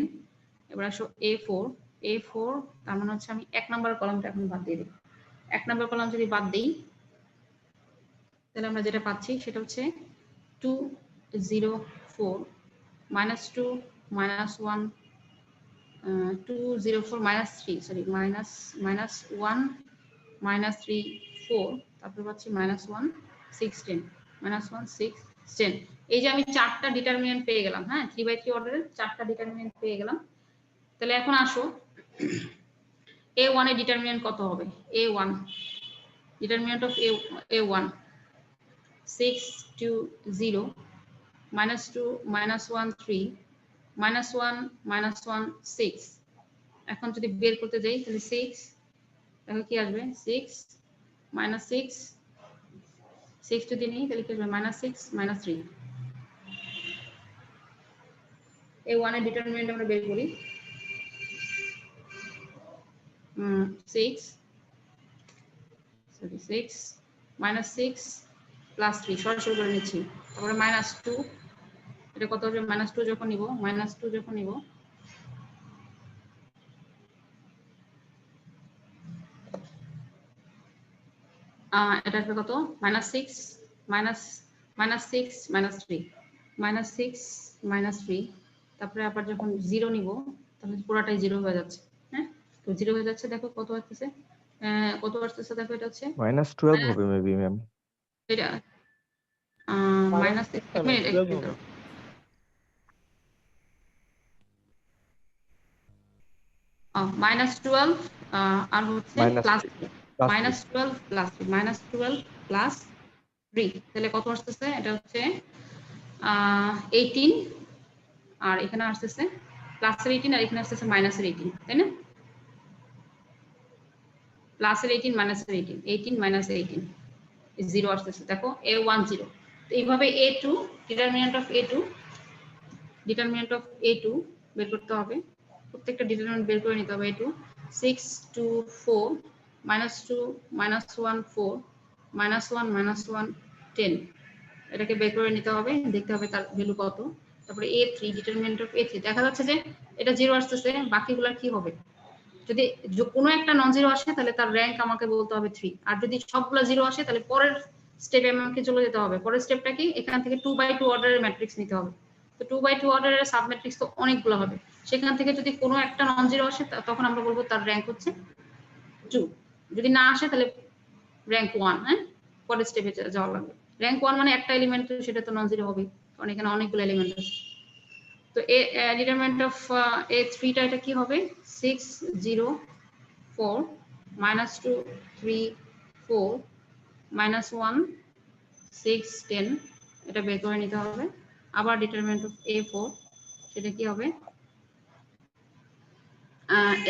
এবার আসো A4 তার মানে হচ্ছে আমি 1 নাম্বার কলামটা এখন বাদ দিয়ে দিই। 1 নাম্বার কলাম যদি বাদ দিই তাহলে আমরা যেটা পাচ্ছি সেটা হচ্ছে 2 0 4 -2 -1 2 0 4 -3 সরি -1 -3 4, তারপর পাচ্ছি -1 6 10 -1 6 10। এই যে আমি 4টা ডিটারমিনেন্ট পেয়ে গেলাম, হ্যাঁ 3/3 অর্ডারের 4টা ডিটারমিনেন্ট পেয়ে গেলাম। তাহলে এখন আসো A1 এর ডিটারমিনেন্ট কত হবে। A1 determinant of A1 6 2 0 -2 -1 3 -1 -1 6। এখন যদি বের করতে যাই তাহলে 6 তাহলে কি আসবে 6 -6 6 যদি নেই তাহলে কি আসবে -6 -3। A1 এর ডিটারমিনেন্ট আমরা বের করি 6 -6 +3 সরাসরি করে নিচ্ছি। তারপরে -2 এটা কত হবে -2 যখন নিব এটা আসবে কত -6 -6 -3 -6 -3। তারপরে আবার যখন 0 নিব তাহলে পুরোটাই 0 হয়ে যাচ্ছে, হ্যাঁ তো 0 হয়ে যাচ্ছে। দেখো কত আসছে দেখো এটা হচ্ছে -12 হবে মেবি ম্যাম। এটা -6 12 হবে। -12 আর হচ্ছে প্লাস -12 প্লাস 3 তাহলে কত আসতেছে এটা হচ্ছে 18 আর এখানে আসতেছে প্লাসের 18 আর এখানে আসতেছে মাইনাসের 18, তাই না। প্লাসের 18 মাইনাসের 18 মাইনাস 18 0 আসতেছে। দেখো A1 0। তো এইভাবে A2 ডিটারমিনেন্ট অফ A2 বের করতে হবে। প্রত্যেকটা ডিটারমিনেন্ট বের করে নিতে হবে। A2 6 2 4 -2 -1 4 -1 -1 10 এটাকে বের করে নিতে হবে, দেখতে হবে তার ভ্যালু কত। তারপরে A3 ডিটারমিনেন্ট অফ A3 দেখা যাচ্ছে যে এটা 0 আসতেছে, বাকিগুলোর কি হবে। যদি কোনো একটা নন জিরো আসে তাহলে তার র্যাঙ্ক আমাকে বলতে হবে 3, আর যদি সবগুলো 0 আসে তাহলে পরের স্টেপে আমাকে চলে যেতে হবে। পরের স্টেপটা কি এখান থেকে 2/2 অর্ডারের ম্যাট্রিক্স নিতে হবে। তো 2/2 অর্ডারের সাব ম্যাট্রিক্স তো অনেকগুলো হবে, সেখান থেকে যদি কোনো একটা নন জিরো আসে তখন আমরা বলবো তার র্যাঙ্ক হচ্ছে 2। যদি না আসে তাহলে র্যাঙ্ক 1, হ্যাঁ পরের স্টেপে যাওয়া লাগবে। র্যাঙ্ক 1 মানে একটা এলিমেন্ট, সেটা তো নন জিরো হবে কারণ এখানে অনেকগুলো এলিমেন্ট আছে। তো ডিটারমিনেন্ট অফ A3 টা এটা কি হবে 6 0 4 -2 3 4 -1 6 10 এটা বের করে নিতে হবে। আবার ডিটারমিনেন্ট অফ A4 সেটা কি হবে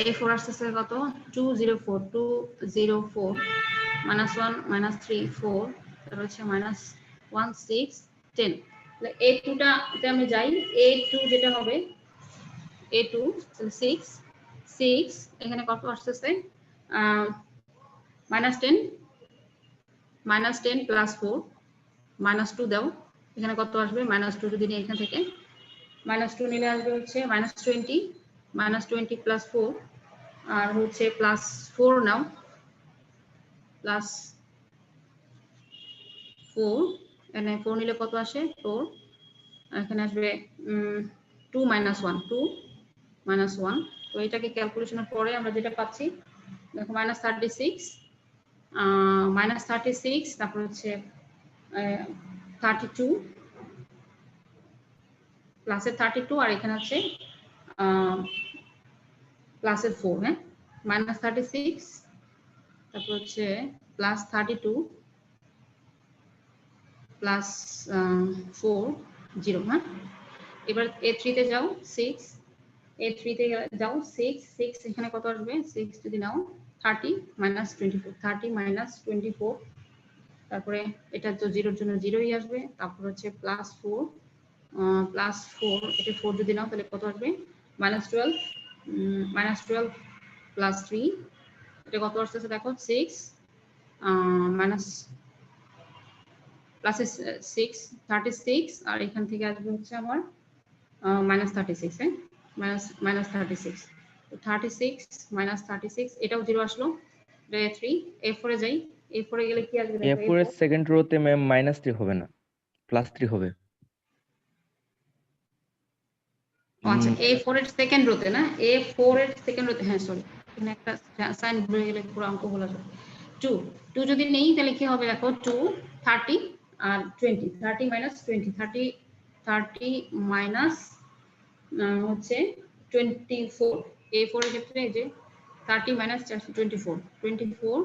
A4 আসছে কত 2 0 4 2 0 4 -1 -3 4 তারপর হচ্ছে -1 6 10। তাহলে A2 টা এটা আমি যাই A2 যেটা হবে A2 6 এখানে কত আসছে -10 -10 + 4 -2 দাও, এখানে কত আসবে -2 যদি নিই এখান থেকে -2 নিলে আসবে হচ্ছে -20, -20 প্লাস 4, আর হচ্ছে প্লাস 4 নাও, প্লাস 4, এখানে 4 নিলে কত আসে 4, এখানে আসবে 2 - 1, 2 - 1। তো এটাকে ক্যালকুলেশনের পরে আমরা যেটা পাচ্ছি দেখো -36, -36, তারপর হচ্ছে 32, প্লাসের 32, আর এখানে হচ্ছে প্লাসের 4, হ্যাঁ, -36, তারপর হচ্ছে প্লাস 32 প্লাস 4, 0, হ্যাঁ। এবার A3 তে যাও 6, A3 তে যাও 6, 6 এখানে কত আসবে 6 যদি নাও 30 - 24, 30 - 24, তারপরে এটা তো 0 এর জন্য 0ই আসবে, তারপর হচ্ছে প্লাস 4, এটা 4 যদি নাও তাহলে কত আসবে -12, -12 প্লাস 3, এটা কত আসছে দেখো 6, মাইনাস প্লাস 6, 36, আর এখান থেকে আসবে হচ্ছে আমার -36, হ্যাঁ, -36, 36 - 36, এটাও 0 আসলো, A3, A4 এ যাই, A4 এ গেলে কি আসবে দেখো A4 এর সেকেন্ড রোতে ম্যাম -3 হবে না, +3 হবে। আচ্ছা, A4 এর সেকেন্ড রোতে না, A4 এর সেকেন্ড রোতে, হ্যাঁ সরি, এখানে একটা সাইন ভুলে গেলে পুরো অঙ্ক বলা যাবে। 2 যদি নেই তাহলে কি হবে দেখো 2, 30 আর 20, 30 - 20, 30 মাইনাস হচ্ছে 24, A4 এর ক্ষেত্রে এই যে 30 - 24, 24,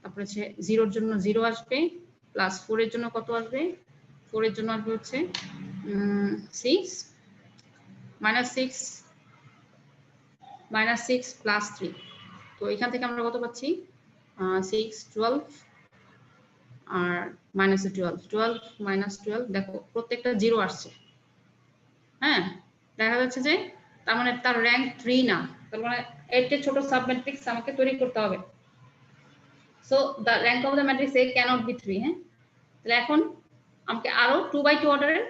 তারপরে হচ্ছে 0 এর জন্য 0 আসবে, প্লাস 4 এর জন্য কত আসবে, 4 এর জন্য আসবে হচ্ছে 6, -6 প্লাস 3, তো এখান থেকে আমরা কত পাচ্ছি 6, 12, আর -12, 12 - 12, দেখো প্রত্যেকটা 0 আসছে, হ্যাঁ, দেখা যাচ্ছে যে তার মানে তার র্যাঙ্ক 3 না, তার মানে এর চেয়ে ছোট সাব ম্যাট্রিক্স আমাকে তৈরি করতে হবে। So the rank of the matrix A can't be 3, হ্যাঁ। তাহলে এখন আমাকে আরো 2/2 অর্ডারের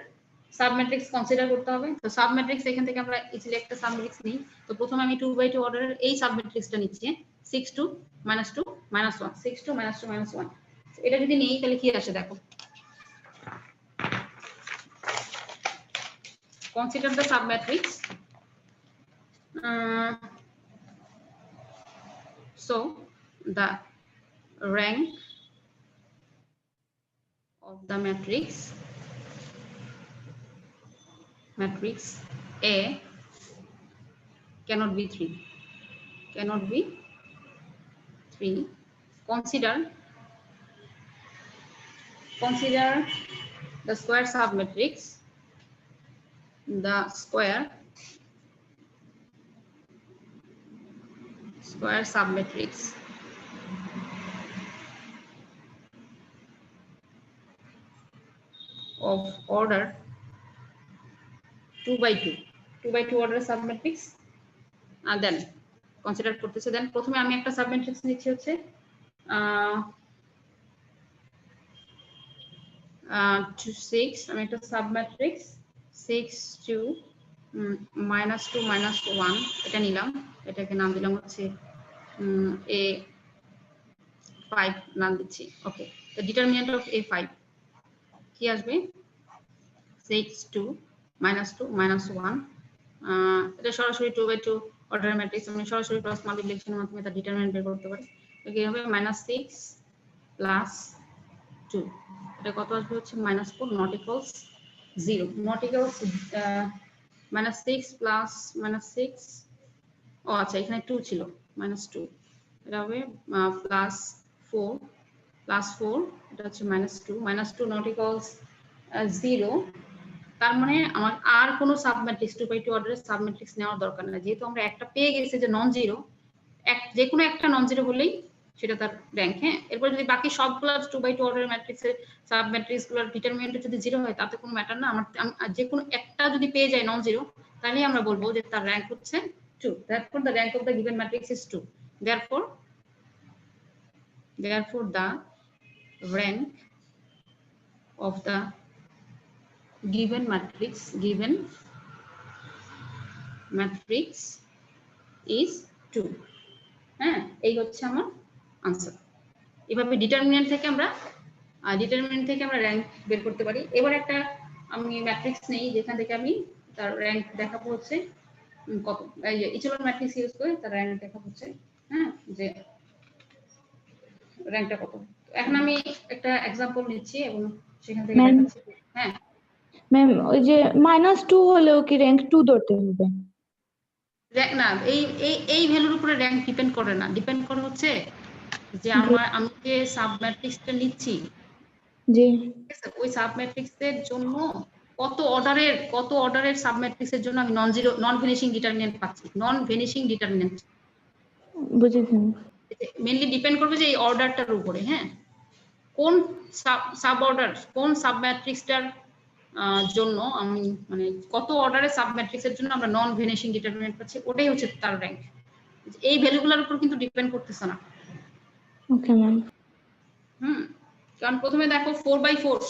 সাব ম্যাট্রিক্স কনসিডার করতে হবে। তো সাব ম্যাট্রিক্স এখান থেকে আমরা ইজিলি একটা সাব ম্যাট্রিক্স নিই। তো প্রথমে আমি 2/2 অর্ডারের এই সাব ম্যাট্রিক্সটা নিচ্ছি, 6 2 -2 -1, 6 2 -2 -1, এটা যদি নেই তাহলে কি আসে দেখো, consider the submatrix. So the rank of the matrix A cannot be 3, cannot be 3. Consider the square submatrix, the square submatrix of order 2/2 order submatrix, and then consider করতেছে। দেন প্রথমে আমি একটা সাবম্যাট্রিক্স নিচ্ছি হচ্ছে 6, আমি একটা সাবম্যাট্রিক্স 6 2 -2 -1 এটা নিলাম, এটাকে নাম দিলাম হচ্ছে A5 নাম দিচ্ছি। ওকে, দ্য ডিটারমিনেন্ট অফ A5 কি আসবে 6 2 -2 -1, এটা সরাসরি 2/2 অর্ডার ম্যাট্রিক্স, আমি সরাসরি ক্রস মাল্টিপ্লিকেশনের মাধ্যমে তার ডিটারমিনেন্ট বের করতে পারি। তো কি হবে -6 প্লাস 2, এটা কত আসবে হচ্ছে -4, not equals 0, not equals -6 plus -6, ও আচ্ছা এখানে 2 ছিল, -2, এটা হবে +4, এটা হচ্ছে -2 নট ইকুয়ালস 0। তার মানে আমার আর কোনো সাবম্যাট্রিক্স 2/2 অর্ডারের সাবম্যাট্রিক্স নেওয়ার দরকার নাই, যেহেতু আমরা একটা পেয়ে গেছি যে নন জিরো, যে কোনো একটা নন জিরো হলেই সেটা তার র্যাঙ্ক, হ্যাঁ। এরপর যদি বাকি সবগুলো 2/2 অর্ডারের ম্যাট্রিক্সের সাবম্যাট্রিক্সগুলোর ডিটারমিনেন্ট যদি 0 হয় তাতে কোনো ম্যাটার না, আমার যে কোনো একটা যদি পেয়ে যায় নন জিরো তাহলেই আমরা বলবো যে তার র্যাঙ্ক হচ্ছে 2, therefore the rank of the given matrix is 2, therefore the rank of the given matrix matrix is 2। হ্যাঁ, এই হচ্ছে আমার আনসার। এভাবে ডিটারমিনেন্ট থেকে আমরা র্যাঙ্ক বের করতে পারি। এবার একটা আমি ম্যাট্রিক্স নেই যেখান থেকে আমি তার র্যাঙ্ক দেখাবো হচ্ছে কত, এই যে ইচেলন ম্যাট্রিক্স ইউজ করে তার র্যাঙ্ক দেখাবো হচ্ছে, হ্যাঁ, যে র্যাঙ্কটা কত। এখন আমি একটা এক্সাম্পল নিচ্ছি এবং সেখান থেকে ম্যাম দেখাচ্ছি। হ্যাঁ ম্যাম, ওই যে -2 হলেও কি র্যাঙ্ক 2 ধরতে হবে? না, এই এই এই ভ্যালুর উপরে র্যাঙ্ক ডিপেন্ড করে না, ডিপেন্ড করে হচ্ছে যে আমি যে সাব ম্যাট্রিক্সটা নিচ্ছি, জি ঠিক আছে, ওই সাব ম্যাট্রিক্সের জন্য কত অর্ডারের সাব ম্যাট্রিক্সের জন্য আমি নন ভ্যানিশিং ডিটারমিনেন্ট পাচ্ছি। নন ভ্যানিশিং ডিটারমিনেন্ট বুঝেছেন। মেইনলি ডিপেন্ড করবে যে এই অর্ডারটার উপরে, হ্যাঁ, কোন সাব অর্ডার, কোন সাব ম্যাট্রিক্সটার জন্য আমি মানে কত অর্ডারের সাব ম্যাট্রিক্সের জন্য আমরা নন ভ্যানিশিং ডিটারমিনেন্ট পাচ্ছি, ওটাই হচ্ছে তার র্যাঙ্ক। এই ভ্যালুগুলোর উপর কিন্তু ডিপেন্ড করতেছে না। Okay ma'am. কারণ প্রথমে দেখো 4/4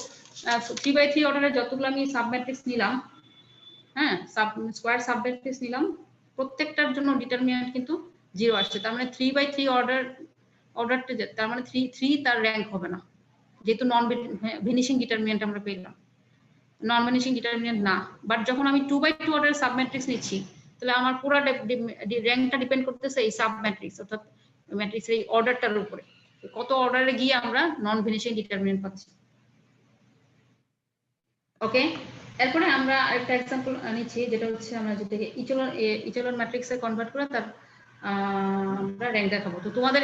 3/3 অর্ডারের যতগুলো আমি সাব ম্যাট্রিক্স নিলাম, হ্যাঁ, স্কয়ার সাব ম্যাট্রিক্স নিলাম, প্রত্যেকটার জন্য ডিটারমিনেন্ট কিন্তু 0 আসছে। তার মানে 3/3 অর্ডারটা, তার মানে 3 তার র্যাঙ্ক হবে না, যেহেতু নন ভ্যানিশিং ডিটারমিনেন্ট আমরা পেলাম, নন ভ্যানিশিং ডিটারমিনেন্ট না। বাট যখন আমি 2/2 অর্ডারের সাব ম্যাট্রিক্স নিচ্ছি, তাহলে আমার পুরো র্যাঙ্কটা ডিপেন্ড করতেছে এই সাব ম্যাট্রিক্স, অর্থাৎ ম্যাট্রিক্সের এই অর্ডারটার উপরে, কত অর্ডারে গিয়ে আমরা নন ভ্যানিশিং ডিটারমিনেন্ট পাচ্ছি। ওকে, এরপরে আমরা আরেকটা এক্সাম্পল নিচ্ছি, যেটা হচ্ছে আমরা যেটা ইচেলন ম্যাট্রিক্সে কনভার্ট করে তার আমরা র্যাঙ্ক দেখাবো। তো তোমাদের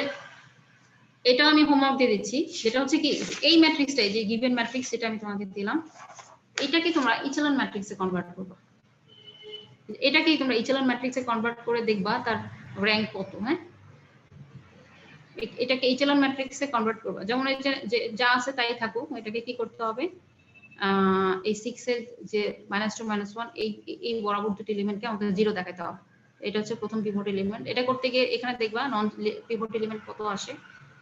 এটাও আমি হোমওয়ার্ক দিয়ে দিচ্ছি, যেটা হচ্ছে কি এই ম্যাট্রিক্সটাই, যে গিভেন ম্যাট্রিক্স যেটা আমি তোমাদের দিলাম, এটাকে তোমরা ইচেলন ম্যাট্রিক্সে কনভার্ট করবে। এটাকেই তোমরা ইচেলন ম্যাট্রিক্সে কনভার্ট করে দেখবা তার র্যাঙ্ক কত। হ্যাঁ, এটাকে ইচেলন ম্যাট্রিক্সে কনভার্ট করবা, যেমন এই যে যা আছে তাই থাকুক, এটাকে কি করতে হবে, এই 6 এর যে -2 -1 এই বরাবর দুটি এলিমেন্টকে আমাদের 0 দেখাতে হবে। এটা হচ্ছে প্রথম পিভট এলিমেন্ট। এটা করতে গিয়ে এখানে দেখবা নন পিভট এলিমেন্ট কত আসে,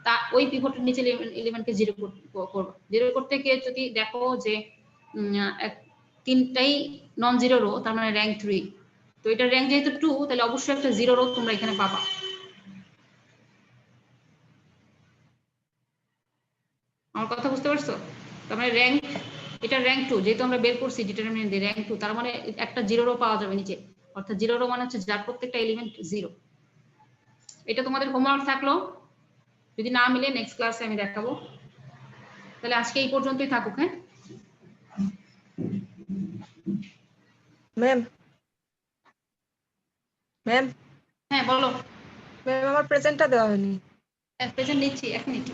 তা ওই পিভটের নিচে এলিমেন্টকে 0 করবা। 0 করতে গিয়ে যদি দেখো যে তিনটাই নন 0 রো, তার মানে র্যাঙ্ক 3, তো এটা র্যাঙ্ক যেহেতু 2, তাহলে অবশ্যই একটা 0 রো তোমরা এখানে পাবা। আমার কথা বুঝতে পারছো? তার মানে র্যাঙ্ক, এটা র্যাঙ্ক 2, যেহেতু আমরা বের করছি ডিটারমিনেন্ট দিয়ে র্যাঙ্ক 2, তার মানে একটা 0 রো পাওয়া যাবে নিচে, অর্থাৎ 0 রো মানে হচ্ছে যার প্রত্যেকটা এলিমেন্ট 0। এটা তোমাদের হোমওয়ার্ক থাকলো, যদি না মিলে নেক্সট ক্লাসে আমি দেখাবো। তাহলে আজকে এই পর্যন্তই থাকুক। হ্যাঁ ম্যাম, ম্যাম, হ্যাঁ বলো। ম্যাম আমার প্রেজেন্টটা দেওয়া হয়নি। প্রেজেন্ট নিচ্ছি, এক মিনিট।